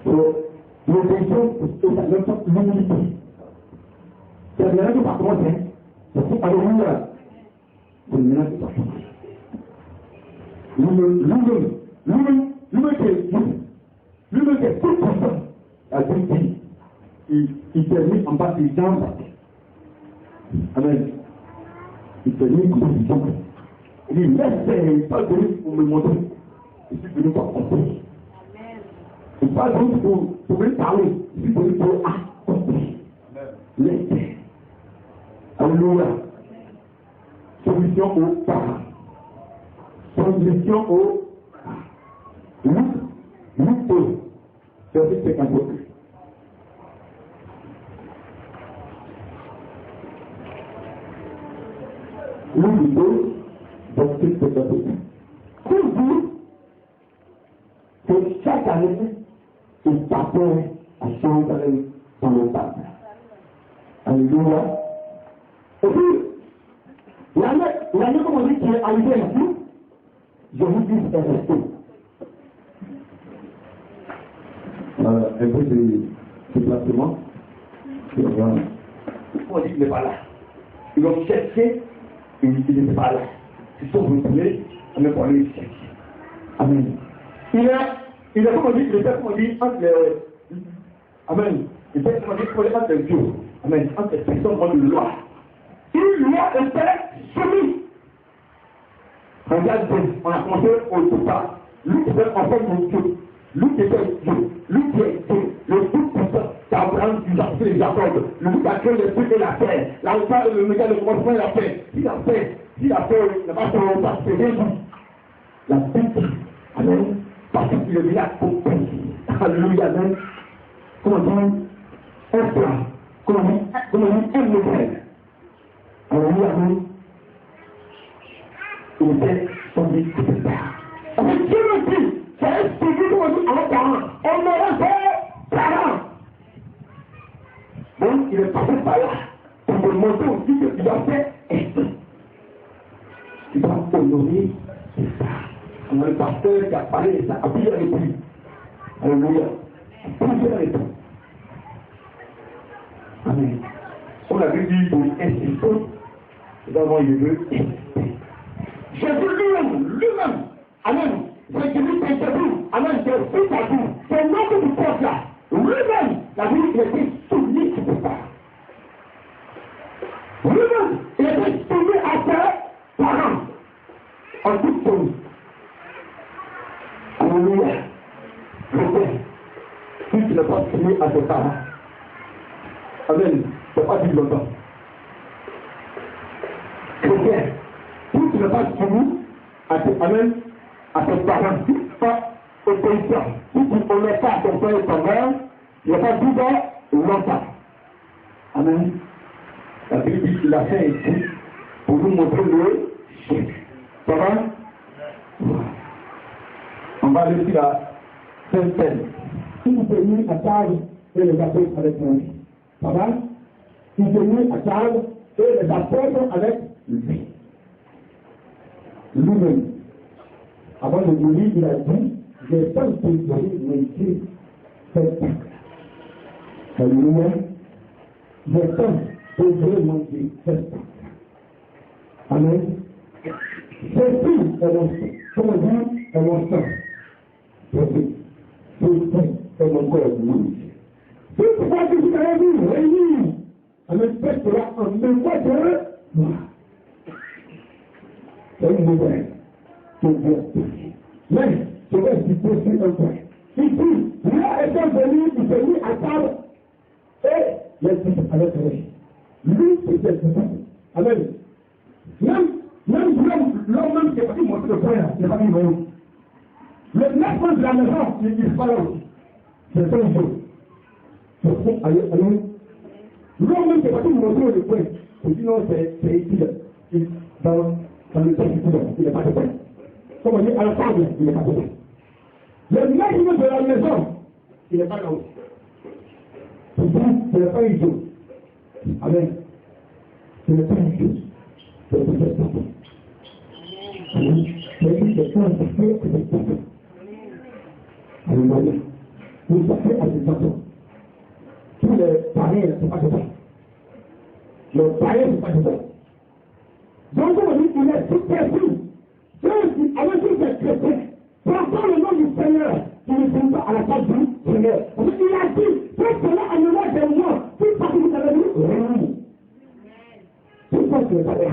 L'obéissance est à même temps l'humilité. C'est le ménage par contre, hein. C'est alléluia. C'est le ménage par contre. Lui-même qui est tout puissant. La Bible dit. Il s'est mis en bas des jambes. Amen. Il s'est mis en bas des jambes. Il dit, laisse, il n'est pas venu pour me montrer. Je suis venu pour accomplir. Il n'est pas venu pour me parler. Je suis venu pour accomplir. Laisse. Alléluia. Solution au parents. Solution au parents. Lutte. Verset 58. L'humilité, verset 58. Toujours que chaque année, il t'apprend à Jérusalem dans le temple. Alléluia. Et puis, l'année comme on dit qui est arrivé ici, Jésus-Christ est resté. Un peu de placement. On dit qu'il n'est pas là. Ils l'ont cherché, il n'était pas là. Ils sont retournés, on est pour aller chercher. Amen. Il est comme on dit, entre les. Amen. Il fait comme on dit, entre les Dieu. Amen. Entre les personnes ont une loi. Une loi était soumise. Regardez, on a commencé au départ. Lui qui était enfant de Dieu. Lui qui était Dieu. Lui qui est Dieu. Le Tout-Puissant. Abraham qui a fait les accords. Lui qui a créé les trucs et la terre. L'alpha et le méga, le commencement et la paix. S'il a fait, il n'a pas fait longtemps, c'est rien dit. La Bible. Amen. Parce qu'il est venu accomplir. Alléluia. Amen. Comment dire? Un plan. Comment dire? Un modèle. Alléluia. Amen. Il était son but de départ. Parce que Dieu me dit, c'est un spirit comme on dit à nos parents. On aurait fait parents. Donc il est passé par là pour me montrer aussi que tu dois faire esprit. Tu dois honorer ses parents. On a le pasteur qui a parlé de ça à plusieurs reprises. Alléluia. À plusieurs reprises. Amen. On avait dit pour insister, nous avons eu le esprit. Jésus lui-même, amen, c'est celui qui est debout, amen, c'est le fils à vous, c'est l'homme du peuple là, lui-même, la vie, il était soumis à ses parents. Lui-même, il était soumis à ses parents, en toute chose. Alléluia. Si tu n'es pas soumis à tes parents, amen, tu n'as pas dit longtemps. Chrétien, si tu n'es pas soumis à tes parents, si tu n'es pas obéissant, si tu n'honneurs pas ton père et ton mère, il n'y a pas d'hiver longtemps. Amen. La Bible dit qu'il a fait ici pour nous montrer le chèque. Ça va? On va aller sur la Sainte-Seine. Si vous êtes mis à table et les apôtres avec lui. Ça va? Si vous êtes mis à table et les apôtres avec lui. Lui-même. Avant de mourir, il a dit, j'ai pas donné mes Dieu cette table. Alléluia. J'ai pas donné mon Dieu cette table. Amen. Ceci est mon sang. Comment dire, est mon sang. Ceci est mon corps. C'est pourquoi que vous avez vu réunir. Amen. Faites cela en mémoire de moi. C'est une nouvelle. Mais, je vais vous poser un point. Ici, là étant venu, il s'est mis à table et les disciples avec lui. Lui, c'était disciple. Amen. Même l'homme qui est parti montrer le frère, il n'est pas mis loin. Le maître de la maison, il n'est pas là aussi. C'est ça le jeu. Amen. L'homme qui est parti montrer le frère, il dit non, c'est ici. Dans le texte, il n'est pas de paix. Comme on dit à la table, il n'est pas de paix. Le maître de la maison, il n'est pas là aussi. Ce n'est pas idiot. Amen. Ce n'est pas idiot. C'est le peuple. Amen. C'est lui qui est un peu que le peuple. Alléluia. Vous savez à des enfants. Tous les pareils ne sont pas de paix. Les pareils ne sont pas de paix. Donc, on dit qu'il est tout perdu. Avec tous ces chrétiens, portant le nom du Seigneur, qui ne sont pas à la table du Seigneur. Il a dit, faites cela en mémoire de moi. Tout ça que vous avez dit, oui. Tout ça que vous avez dit.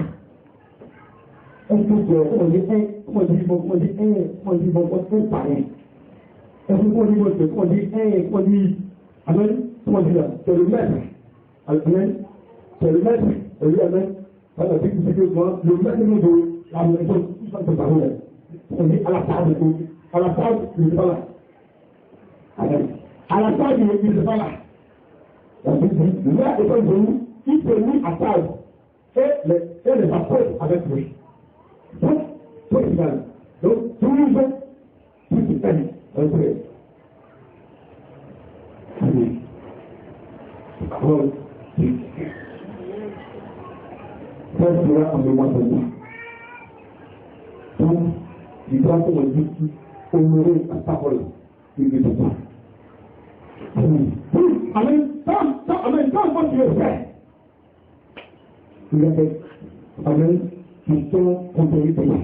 Est-ce que comment on dit un pareil. Est-ce qu'on dit, amen, comment on dit là, c'est le maître. Amen, c'est le maître. Amen. La Bible dit que le maître de la maison, tout ça, c'est parole. On dit à la table, il n'est pas là. Amen. À la table, il n'est pas là. La Bible dit, là étant venu, il s'est mis à table. Et les apôtres avec lui. Donc, tout est égal. Donc, tout le monde, tout est égal. Amen. parole. Ça sera en mémoire de moi. Donc, il doit comme on dit, honorer la parole de toi. Amen. Amen. Amen. Quand tu es fait, il a fait. Amen. Qui sont contenus de moi.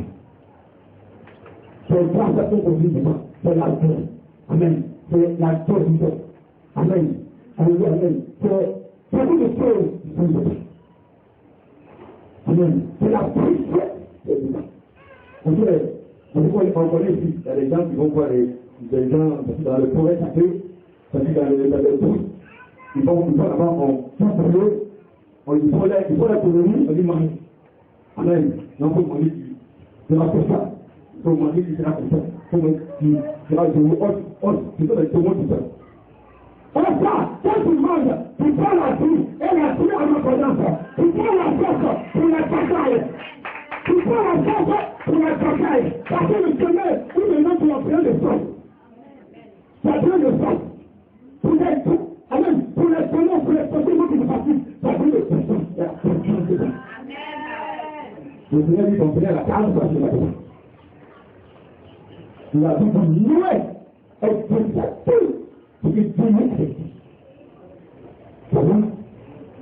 C'est grâce à ton contenu de moi. C'est la joie. Amen. C'est la joie du Dieu. Amen. Alléluia. Amen. C'est beaucoup de choses qui sont de. Amen. C'est la puissance de Dieu. On connaît ici, il y a des gens qui vont voir des gens dans le forêt sacré, c'est-à-dire dans le bush, ils vont là-bas, on faut la colonie, on dit manger. Amen. Non, il faut manger de la ça. Il faut manger du sera comme ça. Il faut manger du sera de l'eau, tu peux le tomber tout ça. Alors ça, quand tu manges, tu prends la vie, et la vie en abondance. Tu prends la force pour la bataille. Tu prends la force pour la bataille. Parce que le Seigneur, tout maintenant tu as pris le sang. Tu as pris le sang. Pour les tout. Amen. Pour les sonnants, pour les sentiments qui nous fatiguent, tu as pris le sang. Le Seigneur dit qu'on faisait la carte parce que la vie. La vie de Noé est exactement ce que Dieu a fait.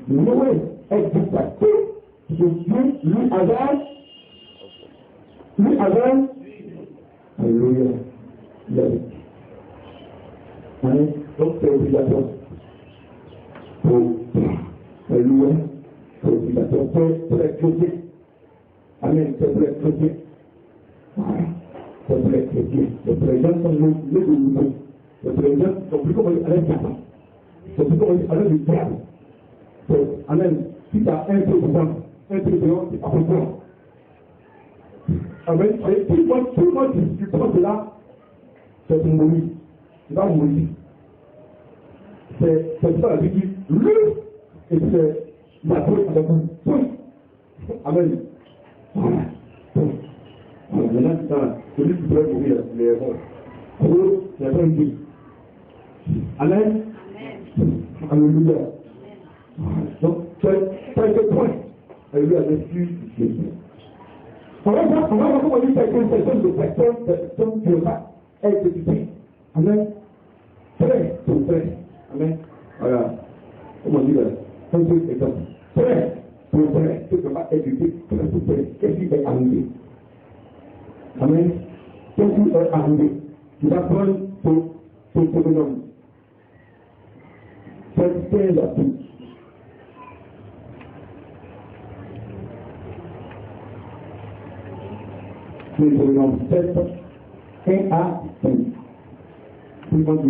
Noé est exactement ce que Dieu lui avait. Alléluia. Donc c'est obligatoire. Alléluia. C'est obligatoire. Pour les chrétiens. Amen. C'est pour les chrétiens. C'est pour les chrétiens. Les chrétiens sont les nouveaux. Les chrétiens sont plus comme avec Satan. C'est plus comme avec le diable. Amen. Si tu as un peu de temps, un peu de temps, c'est pas pour toi. Amen. Et tout le monde qui pense là, c'est pour mourir. C'est pas mourir. C'est ça la vie qui lui, et c'est la faute avec vous. Amen. Voilà. Maintenant, celui qui pourrait mourir, les erreurs. Pour la fin de vie. Amen. Alléluia. Donc, c'est un point. Alléluia, Jésus. On va voir comment il y a une personne de personne qui va être éduquée. Amen. Prêt pour prêt. Amen. Voilà. Comment on dit là? Un peu exemple. Prêt pour prêt. Tu ne peux pas éduquer. Prêt pour prêt. Qu'est-ce qui est arrivé? Amen. Qu'est-ce qui est arrivé? Tu vas prendre ton bonhomme. C'est la tout. Le bonhomme 7, 1 à 5. Puis quand tu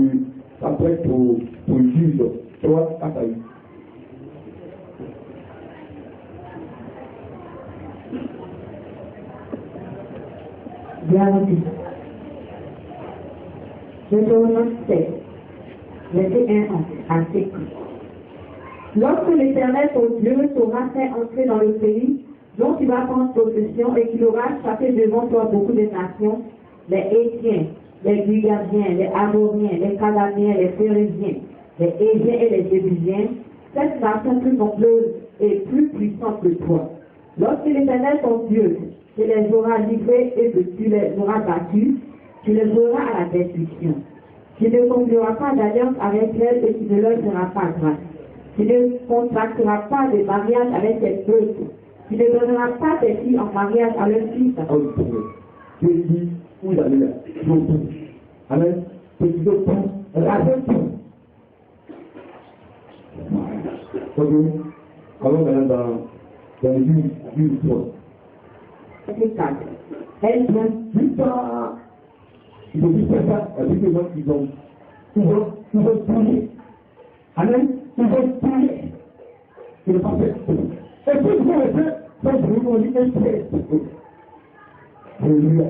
après pour juge 3 à 5. Bien noté. Deutéronome 7, verset 1 à 5. Lorsque l'Éternel ton Dieu t'aura fait entrer dans le pays dont tu vas prendre possession et qu'il aura chassé devant toi beaucoup de nations, les Hétiens, les Girgasiens, les Amoriens, les Cananéens, les Phérésiens, les Héviens et les Jébusiens, cette nation plus nombreuse et plus puissante que toi. Lorsque l'Éternel ton Dieu te les aura livrés et que tu les auras battus, tu les auras à la destruction. Tu ne concluras pas d'alliance avec elles et tu ne leur feras pas grâce. Tu ne contracteras pas de mariage avec tes peuples. Tu ne donneras pas tes filles en mariage à leurs fils. Dieu dit, vous allez là, amen. Et tu dois tout, raser tout. Ok. Allons maintenant dans le du soir. C'est 4. Elle vient putain. Ils ont dit ça, avec les gens qui ont tué. Amen. Ils ont tué. Ils n'ont pas fait. Et puis vous avez fait, ça vous dit un trait. Alléluia.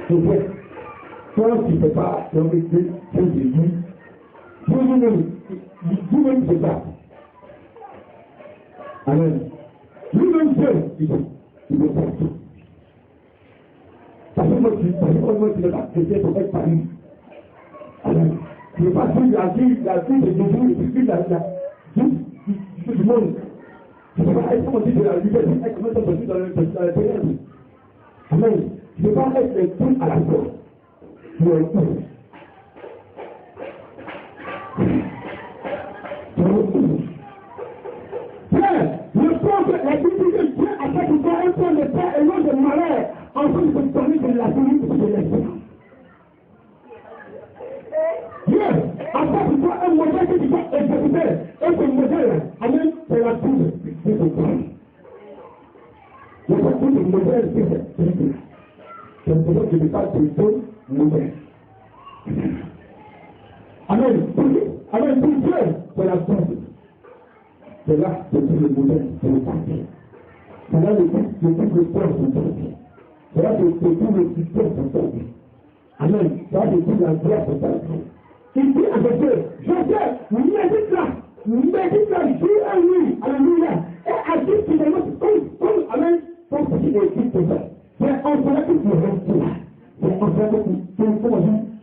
C'est vrai. Toi qui ne fais pas l'objectif, c'est Jésus. Vous-même, c'est ça. Amen. Lui-même seul, il veut faire tout. Parce que moi, tu n'es pas chrétien pour être parmi. Amen. Je ne pas dire la vie de Jésus et puis la du monde. Je ne peux pas être dit de la liberté, être comme ça dans le ténèbre. Amen. Je ne peux pas être tout à la fois. Tu es tout. Frère, je pense que la Bible de Dieu à chaque fois un point de paix et non de malheur, enfin de se donner de la vie et de l'espérance. Dieu, à chaque fois un modèle que tu dois exécuter, et ce modèle, amen, c'est la Bible de Dieu. Le parcours du modèle, c'est Bible. C'est le modèle que je parle de tout modèle. Amen. Amen. Pour Dieu, c'est la Bible. C'est là que tout le modèle, c'est le parti. C'est là le but de peur de Dieu. C'est là que tout le système de Dieu. Amen. C'est là que tout la gloire de Dieu. Il dit avec eux, médite là, jour et nuit, alléluia, et agis finalement comme, amen, comme ce qui est écrit pour ça. C'est en cela que tu restes là. C'est en cela que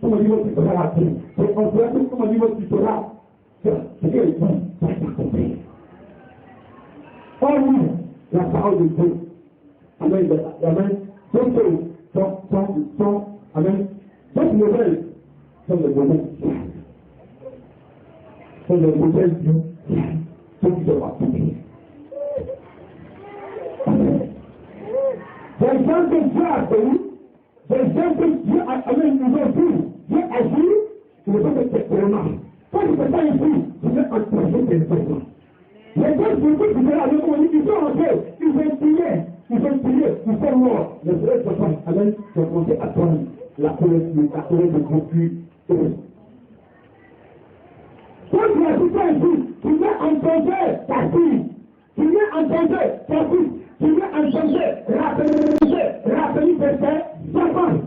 comment dire, tu seras rapide. C'est en cela que, comment dire, tu seras, c'est ce qui est écrit, ça t'a compris. Oh oui, la parole de Dieu, amen, donc, amen, donc nouvelle, sont les modèles. Sont les modèles du ceux qui sont appliqués. Des gens que Dieu a bénis, des gens que Dieu a amené nous ont Dieu agit, il ne peut pas être vraiment. Quand tu fais ça ici, tu mets en projet tes personnes. Les gens qui sont là, ils sont rentrés, ils vont prier, ils sont morts. Les frères de femmes, amen, sont commencé à prendre la colère de conflit. Quand tu as tout ça ici, tu mets en danger ta fille, tu mets en danger ta fille, tu mets en danger rappeler tes enfants.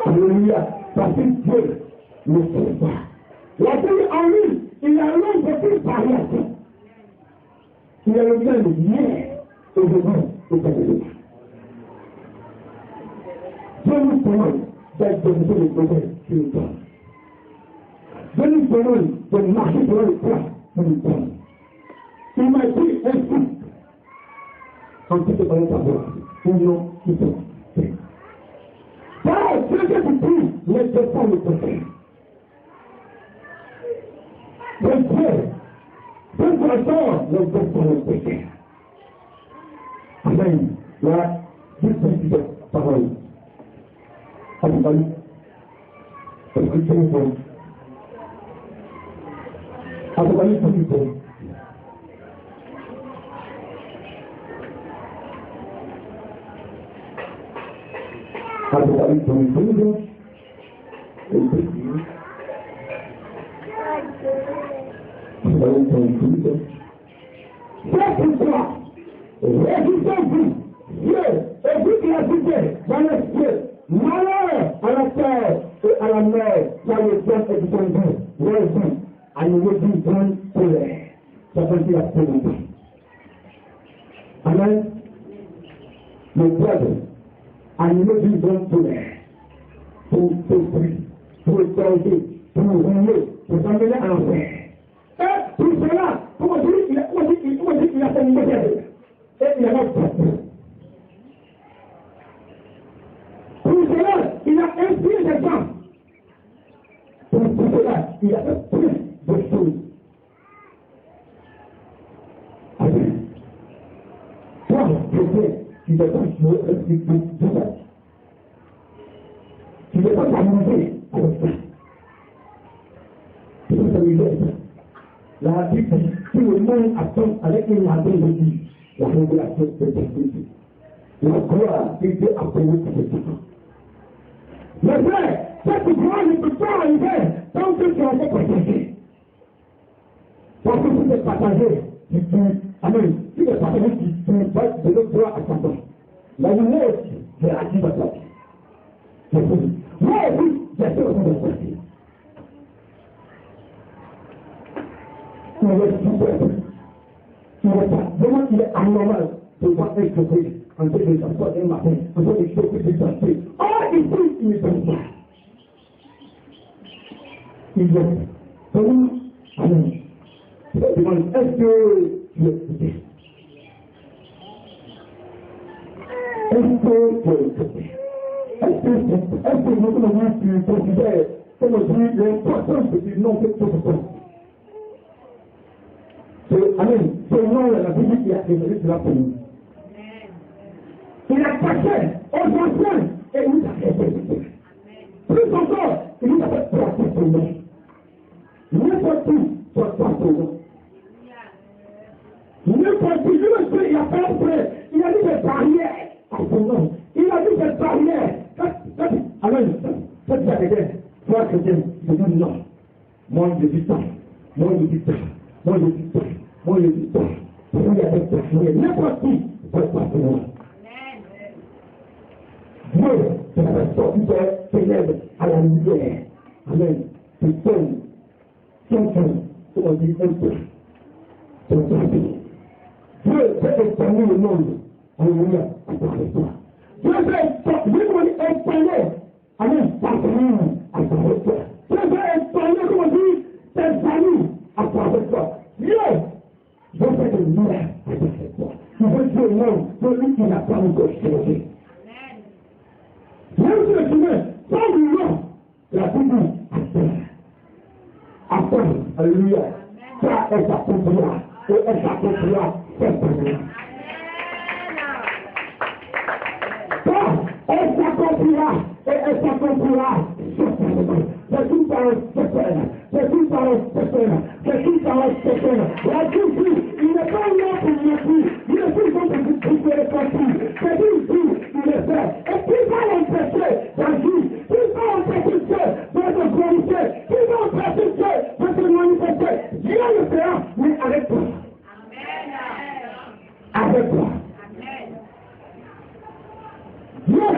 Alléluia, parce que Dieu ne sait pas. La Bible en lui, il a l'homme de toute variation. Il a le même hier, aujourd'hui et demain. Dieu nous demande d'être de le modèle qu'il nous donne. Dieu nous demande de marcher sur le plan qu'il nous donne. Il m'a dit ainsi, en tout cas, ta voix, ou non, qui te fait. Car Dieu que tu pries, ne te pas le péché. Mais Dieu, quand tu attends, ne te pas le péché. Amen. Là, juste une petite parole. Apocalypse. Apocalypse 1. Apocalypse 1. Apocalypse 1. C'est pourquoi, résistez-vous, Dieu, et vous qui habitez dans les cieux, malheur à la terre et à la mer, car le ciel est descendu, leur vie, à une maudite grande colère. Ça veut dire la pauvreté. Amen. Le diable a une maudite grande colère pour t'offrir, pour éteindre, pour rouler, pour t'emmener à l'enfer. Et tout cela, comment dire, il a fait une modèle. Et il a pas de pour cela, il a inspiré des gens. Pour cela, il a fait plus de choses. Amen. Toi, tu ne peux pas jouer un petit peu de ça. Tu ne peux pas t'amuser avec ça. Tu peux t'amuser avec ça. La Bible dit, tout le monde attend avec une raison de dire la révélation de Dieu. La gloire que Dieu a prévue pour ce temps. Mais frère, cette gloire ne peut pas arriver tant que tu as été partagé. Parce que si tu es partagé, amen, si tu es partagé, tu vas donner gloire à ton temps. La lumière aussi, c'est à qui va sortir. C'est fini. Moi aussi, j'ai fait au de sortir. Il est super. Il est pas. Vraiment, il est anormal. je vois un chauffeur en train de s'asseoir un matin, en train de chauffer des chantiers. Ah, ici, il ne donne pas. Il donne. Comment? Amen. Je me demande, est-ce que tu es écouté? Est-ce que tu es écouté? Est-ce que maintenant tu considères, comme on dit, l'importance de dire non quelque chose de toi? Amen. C'est le nom de la Bible qui a révélé cela pour nous. Il a passé aux anciens et il nous a fait bénéficier. Plus encore, il nous a fait porter son nom. N'importe où, porte son nom. N'importe où, il a fait un prêt. Il a mis des barrières à son nom. Il a mis des barrières. Amen. Ça dit à quelqu'un, toi chrétien, je dis non. Moi, je dis ça. Moi, je dis ça. Moi, je dis ça. Moi, je dis ça. Il y a des personnes, n'importe qui, porte son nom. Dieu, c'est la personne qui s'élève à la lumière. Amen. C'est son comment dire, un peu. Son peu. Dieu fait expander le monde. Alléluia. À travers toi. Dieu fait expander. Amen. Ta famille à travers toi. Dieu fait expander, comment dire, tes amis à travers toi. Dieu fait de lumière à travers toi. Il veut Dieu au monde, celui qui n'a pas encore changé. Même si le chemin, sans vouloir, la Bible attend. Alléluia. Ça, elle s'accomplira. Et elle s'accomplira certainement. Ça, elle s'accomplira. Et elle s'accomplira certainement. C'est une parole certaine. C'est une parole certaine. C'est une parole certaine. La Bible, il n'est pas là pour nous plus. Il est plus là pour vous pousser les parties. C'est une vie, il est fait. Et qui va l'empêcher d'agir? Qui va l'empêcher de se glorifier? Qui va l'empêcher de se manifester? Dieu le fera, mais avec toi. Avec toi. Dieu,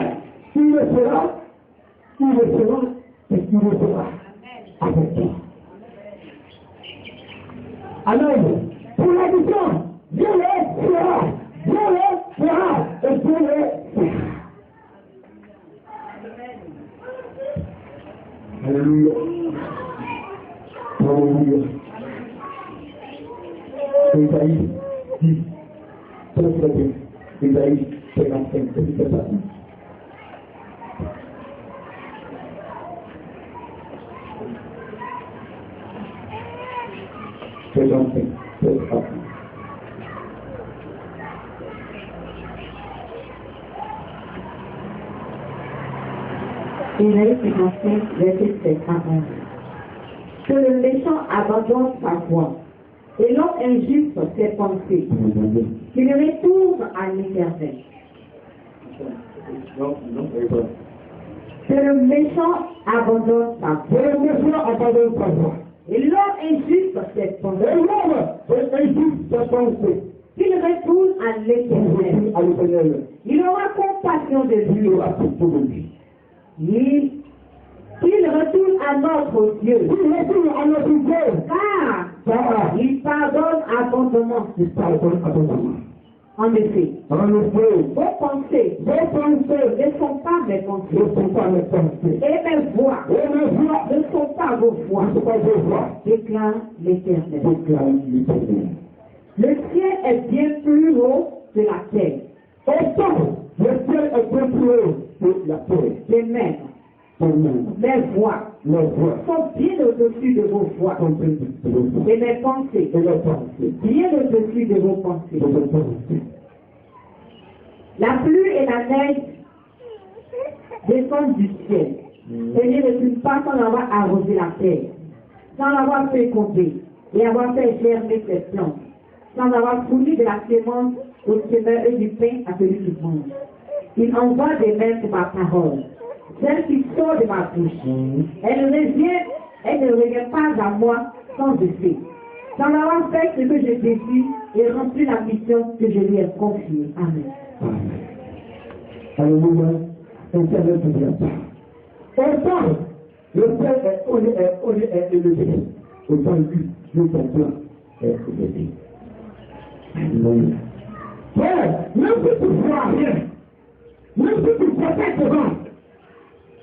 il le fera, et il le fera avec toi. Amen. Pour la mission, Dieu le fera. Dieu le fera. Et Dieu le fera. Alléluia. Alléluia. Isaïe 10. Très très bien. Isaïe 55. C'est ça. Isaïe 55, verset 7 à 11. Que le méchant abandonne sa voie, et l'homme injuste ses pensées, qu'il retourne à l'Éternel. Que le méchant abandonne sa voie, et l'homme injuste ses pensées, qu'il retourne à l'Éternel. Il aura compassion de lui. Qu'il retourne à notre Dieu. Car il pardonne abondamment. En effet, vos pensées ne sont pas mes pensées. Et mes voix ne sont pas vos voix. Déclare l'Éternel. Le ciel est bien plus haut que la terre. Le ciel est bien plus haut que la terre. Les mêmes. Mes voix sont bien au-dessus de vos voix. Et mes pensées bien au-dessus de vos pensées. La pluie et la neige descendent du ciel. Et ne retournent pas sans avoir arrosé la terre, sans l'avoir fécondé et avoir fait germer ses plantes, sans avoir fourni de la sémence au semeur et du pain à celui qui mange. Il envoie des mains sur ma parole, celle qui sort de ma bouche. Elle ne revient pas à moi sans effet, sans avoir fait ce que je désire et rempli la mission que je lui ai confiée. Amen. Alléluia. Internet ne vient pas. Autant le ciel est élevé, autant lui, Dieu son plan est élevé. Alléluia. Ouais, même si tu ne vois rien, même si tu protèges devant.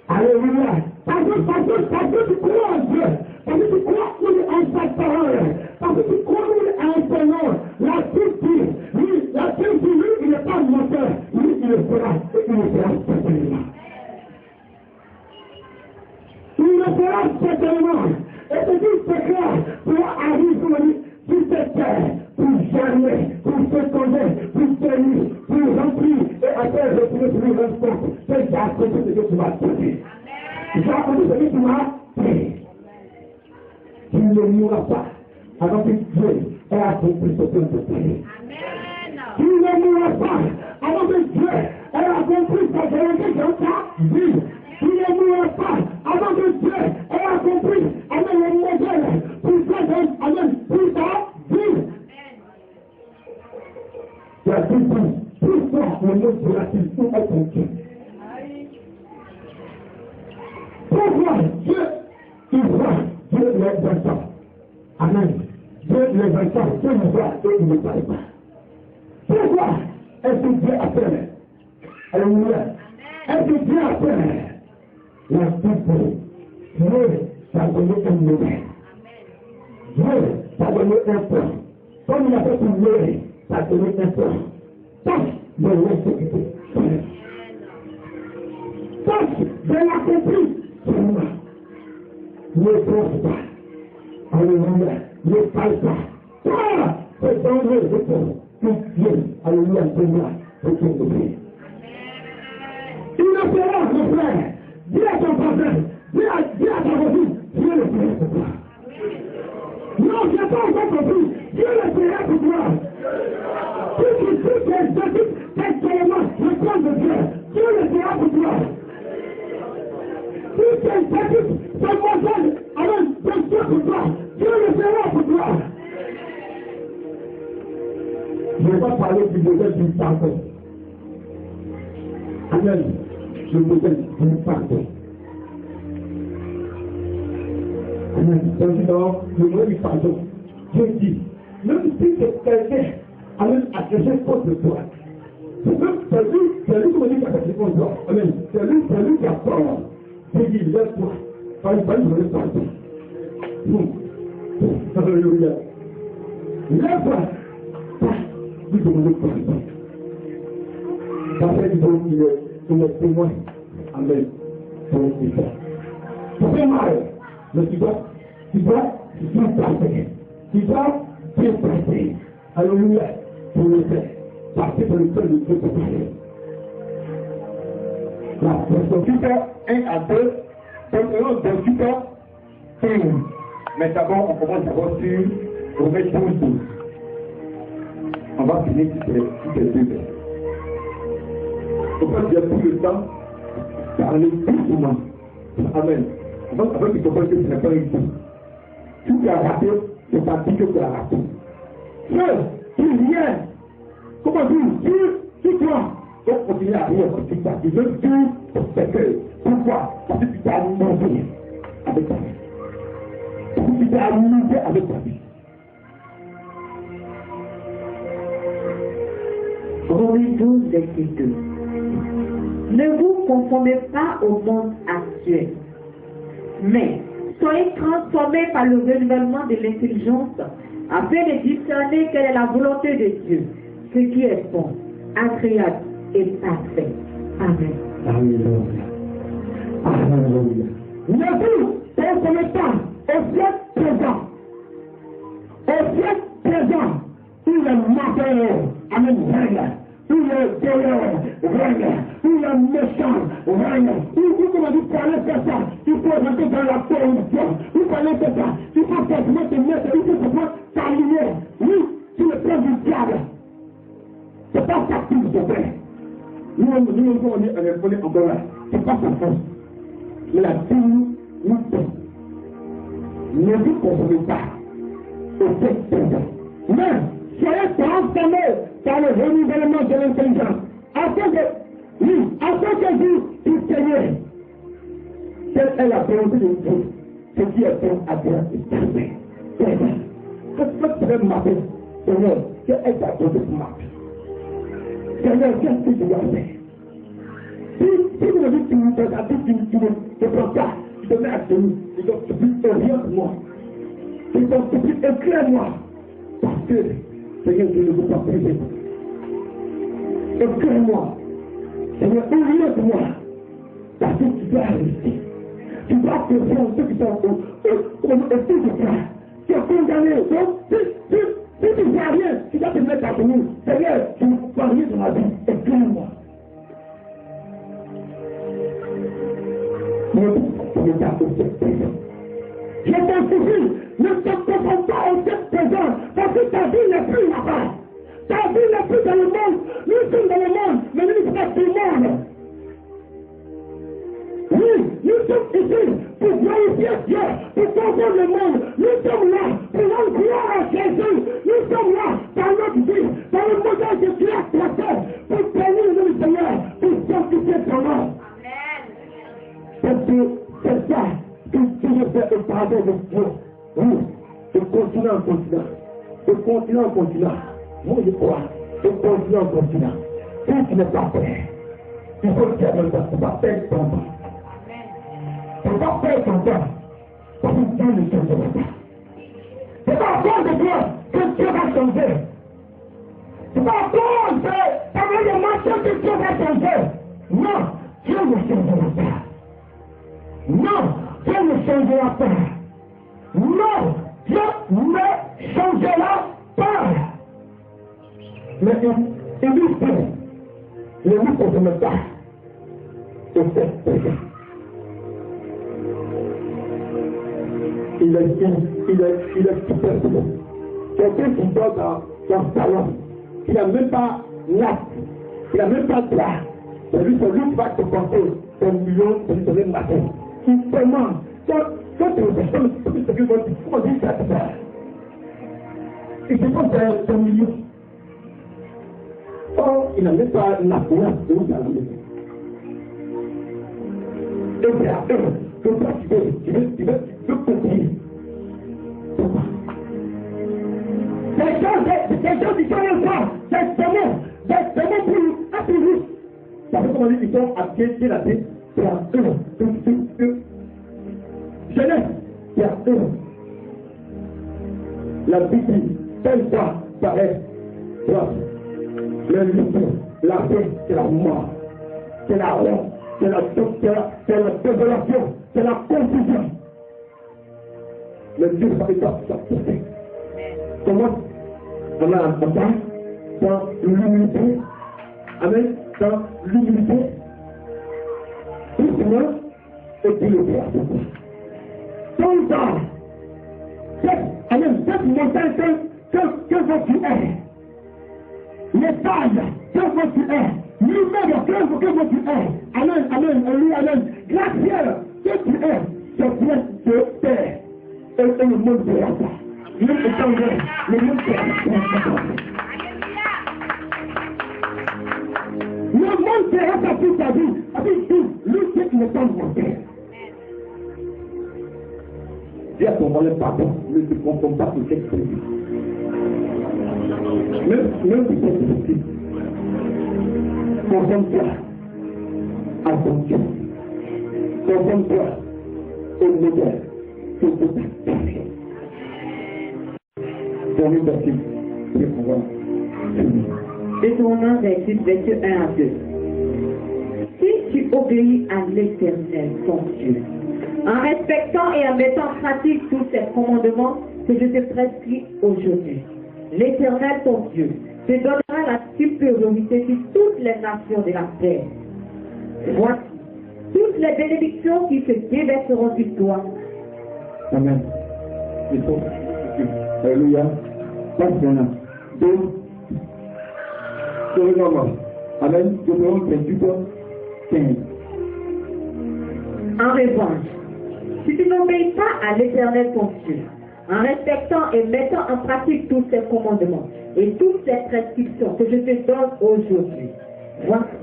Alléluia. Parce que tu crois en Dieu. Parce que tu crois qu'il est en sa parole. Parce que tu crois qu'il est en son nom. La Bible, lui, il n'est pas menteur. Lui, il le fera. Et il le fera certainement. Il le fera certainement. Et c'est tout ce clair pour arriver sur cette terre, pour germer, pour féconder, pour tenir, pour remplir, et après retrouver sur le reste. C'est déjà ce que tu vas donner. J'ai appris ce que tu m'as fait. Tu ne mourras pas avant que Dieu ait accompli ce que tu fais. Tu ne mourras pas avant que Dieu ait accompli sa volonté dans ta vie. Tu ne mourras pas avant que Dieu ait accompli le modèle pour ta vie. Tu as dit, pourquoi le monde sera-t-il tout accompli? Pourquoi Dieu, il voit, Dieu les 20 ans. Amen. Dieu les 20 ans, Dieu nous voit et il ne parle pas. Pourquoi est-ce que Dieu a fait? Alléluia. Est-ce que Dieu a fait? La Bible, Dieu t'a donné un modèle. Dieu t'a donné un plan. Comme il a fait pour Noé, t'a donné un plan. Tâche de l'exécuter. Tâche de l'accomplir. Ne pense pas. Alléluia. Ne parle pas. Toi, c'est dans le repos que Dieu, alléluia, donnera pour ton obéir. Il le fera, mon frère. Dis à ton frère, dis à ta voisine, Dieu le fera pour toi. Non, je n'ai pas encore compris. Dieu le fera pour toi. Si tu dis que c'est seulement le plan de Dieu, Dieu le fera pour toi. Si tu exécutes ce modèle avec Dieu pour toi, Dieu le fera pour toi. Je ne vais pas parler du modèle du pardon. Amen. Le modèle du pardon. Amen. Donc, le modèle du pardon. Dieu dit, même si c'est quelqu'un a quelque chose de toi, c'est lui qui me dit qu'il a quelque chose de toi. Amen. C'est lui qui a tort. Dieu dit, lève-toi. Pas une mauvaise pardon. Alléluia. Lève-toi. Lui demander pardon. D'après il est témoin. Amen. Pour ça. Ça fait mal. Mais tu dois bien passer. Tu dois bien passer. Alléluia. Pour le faire. Passer pour le cœur de Dieu pour parler. La Super 1 à 2. Donc, dans Super 1. Mais d'abord, on commence d'abord sur Romains 12. On va finir sur ces deux versets. Pourquoi tu as pris le temps de parler doucement? Amen. Avant que tu comprennes que ce n'est pas une vie. Si tu as raté, c'est pas dit que tu as raté. Frère, tu viens. Comment dire? Tu toi. Donc continue à rire parce que tu as dit. Même tu, c'est que. Pourquoi? Parce que tu t'es amusé avec ta vie. Parce que tu t'es amusé avec ta vie. Romains 12, verset 2. Ne vous conformez pas au monde actuel, mais soyez transformés par le renouvellement de l'intelligence afin de discerner quelle est la volonté de Dieu, ce qui est bon, agréable et parfait. Amen. Alléluia. Alléluia. Ne vous conformez pas au siècle présent. Au siècle présent, où le malheur, amen, règne. Où le délire règne, où le méchant règne, où comment vous parlez faire ça, il faut rentrer dans la corruption, vous parlez faire ça, il faut forcément te mettre, il faut pouvoir t'aligner, oui, sur le plan du diable. C'est pas ça qui vous fait. Nous, on est encore là, c'est pas sa force. Mais la Bible nous dit, ne vous conformez pas au texte présent. Mais, soyez transformés par le renouvellement de l'intelligence. Afin que vous puissiez. Quelle est la volonté de Dieu? Ce qui est bon, agréable et parfait. Qu'est-ce que tu veux m'appeler? Seigneur, quelle est ta volonté pour m'appeler? Seigneur, qu'est-ce que je dois faire? Si vous me dites que tu ne prends pas, tu te mets à genoux, tu te dis, oriente-moi. Tu te dis, éclaire-moi. Parce que, Seigneur, je ne veux pas priver. Éclaire-moi. Seigneur, oriente-moi. Parce que tu dois réussir. Tu dois comprendre ceux qui sont autour de toi. Tu es condamné. Donc, si tu ne vois rien, tu dois te mettre à genoux. Seigneur, je ne vois rien dans ma vie. Éclaire-moi. Je t'en supplie, ne te confonds pas au Dieu présent, parce que ta vie n'est plus là-bas. Ta vie n'est plus dans le monde. Nous sommes dans le monde, mais nous sommes pas du monde. Oui, nous sommes ici pour glorifier Dieu, pour comprendre le monde. Nous sommes là pour rendre gloire à Jésus. Nous sommes là dans notre vie, dans le modèle de Dieu à la terre, pour bénir le nom du Seigneur, pour sanctifier son nom. C'est ça que Dieu fait au pardon de Dieu. Oui, de continent en continent. De continent en continent. Moi je crois, de continent en continent. Si tu n'es pas prêt, il faut que tu aies le temps. Tu ne vas pas perdre ton temps. Tu ne vas pas perdre ton temps. Parce que Dieu ne changera pas. Ce n'est pas encore de Dieu que Dieu va changer. Ce n'est pas encore de le marché que Dieu va changer. Non, Dieu ne changera pas. Non, Dieu ne changera pas. Non, Dieu ne changera pas. Mais il dit que le loup ne se pas au fait présent. Il est super bon. Quelqu'un qui dort dans son salon, qui n'a même pas l'acte, qui n'a même pas de droit. C'est lui qui va te porter un million de litres de matin. Il te demande, quand tu es personne, tu te dis, comment dire ça? Il te demande un million. Or, il n'a même pas la couleur de l'eau dans la maison. Et bien, comme ça, tu veux continuer. Pourquoi? Des gens qui sont encore, des démons pour appuyer. Ça veut comment dire, ils sont à pied la tête, c'est à eux. Jeunesse, c'est à eux. La Bible, telle fois, paraît, le livre, la paix, c'est la mort, c'est la honte, c'est la désolation, c'est la confusion. Le Dieu va être ça. Comment on a un papa dans l'humilité, amen, dans l'humilité, tout cela est dit le Père. Ton temps, amen, cette montagne que tu es, les tailles que tu es, l'humain que tu es, amen, amen, gracieux que tu es, c'est bien de terre. Et le monde de la terre. Le monde de la le monde sera toute ta vie, avec tout, lui qui ne pas mentir. Dis à ton volet, pardon, ne te confonds pas sur cette chose. Même si c'est difficile, concentre-toi à ton Dieu. Concentre-toi au modèle que tu as fait. Détournant verset 1 à 2. Si tu obéis à l'Éternel, ton Dieu, en respectant et en mettant en pratique tous ces commandements que je te prescris aujourd'hui, l'Éternel, ton Dieu, te donnera la supériorité sur toutes les nations de la terre. Voici toutes les bénédictions qui se déverseront sur toi. Amen. Alléluia. Passe maintenant. Donc, amen. Deutéronome 28, 15. En revanche, si tu n'obéis pas à l'Éternel ton Dieu, en respectant et mettant en pratique tous ces commandements et toutes ces prescriptions que je te donne aujourd'hui, voici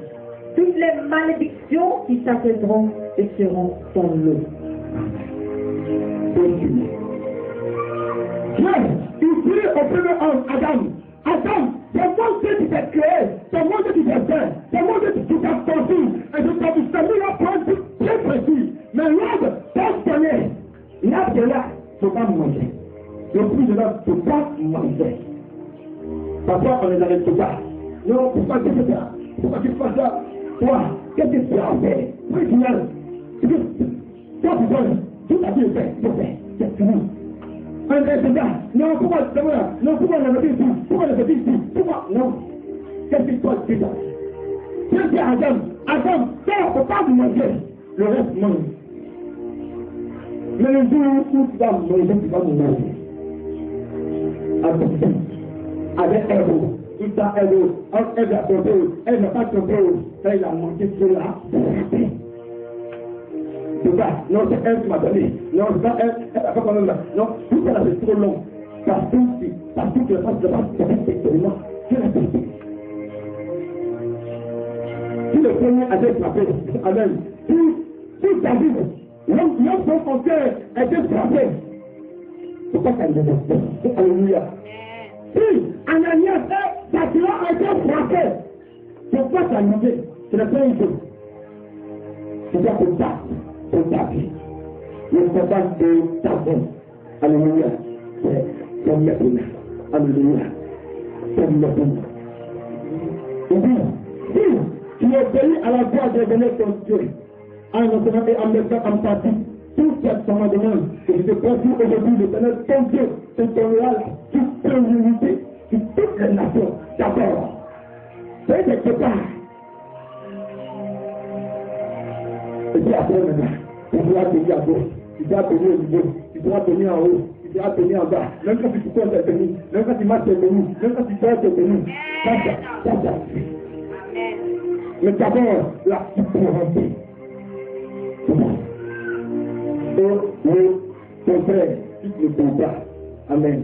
toutes les malédictions qui s'atteindront et seront ton lot. Dieu, il dit au premier homme, Adam, C'est moi Dieu qui t'ai créé, c'est moi Dieu qui t'ai fait, c'est moi Dieu qui t'a conçu, et je t'ai mis là pour un but très précis. Mais l'homme, personne, là de là, il ne faut pas manger. Le plus de là, il ne faut pas manger. Parfois, on les arrête pas. Non, pourquoi tu fais ça? Pourquoi tu fais ça? Toi, qu'est-ce que tu as fait? Toi, tu donnes, tout a été fait, c'est fini. Non, pourquoi on a fait ici? Pourquoi on a fait ici? Pourquoi? Non. Qu'est-ce que toi tu fais? Dieu dit à Adam, toi, il ne faut pas manger. Le reste mange. Mais le jour où tu vas manger, avec Ego. Il t'a Ego. Elle va trompé. Elle n'a pas trompé. Elle a mangé cela. C'est ça. Non, c'est elle qui m'a donné. Non, c'est pas elle. Elle n'a pas quand même là. Non, tout ça là, c'est trop long. Partout que le passe de base, c'est effectivement. C'est la vérité. Si le premier a été frappé, amen. Si ta vie, l'homme son cœur a été frappé, pourquoi ça ne devait pas? Alléluia. Si Ananias et Saphira a été frappé, pourquoi ça ne devait pas? Ce n'est pas une chose. C'est bien pour ta vie. Le sabbat de ta vie. Alléluia. C'est maintenant. Alléluia. C'est maintenant. Il dit, si tu obéis à la voix de donner ton Dieu, en entendant et en mettant en pratique tout ce commandement que je te confie aujourd'hui de donner ton Dieu, de ton réel, toute ton unité, sur toutes les nations, d'abord. C'est quelque part. Et puis après maintenant, tu dois tenir à gauche, tu dois tenir au niveau, tu dois tenir en haut, tu dois tenir en bas. Même quand tu cours, tu es tenu. Même quand tu marches, tu es tenu. Même quand tu dors, tu es tenu. Ça. Mais d'abord, la souveraineté. Et ton frère, si tu ne peux pas, amen.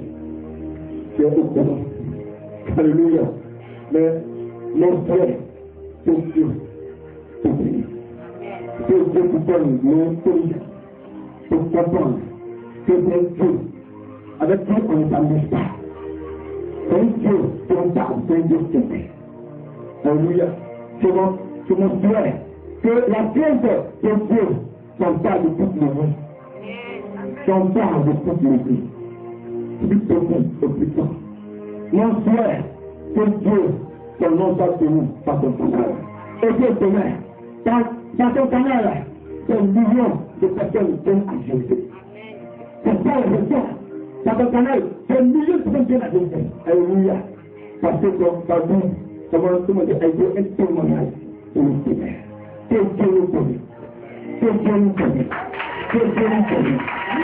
Tu es au courant. Alléluia. Mais mon frère, ton Dieu, ton Dieu. Que Dieu vous donne l'intelligence pour comprendre que c'est Dieu avec qui on ne s'amuse pas. C'est un Dieu qui on parle, c'est un Dieu qui fait. Alléluia. C'est mon souhait que la crainte de Dieu s'empare de toute les vies. S'empare de toutes les vies. Plus petit au plus tôt. Mon souhait que Dieu, son nom soit tenu par son canal. Et Dieu demain, dans ton canal, des millions de personnes viennent à Jésus. C'est ça le résultat. Dans ton canal, des millions de personnes viennent à Jésus. Alléluia. Parce que par nous, comment dire, a été un témoignage pour le Seigneur. Que Dieu nous connaît. Que Dieu nous connaît. Que Dieu nous connaît.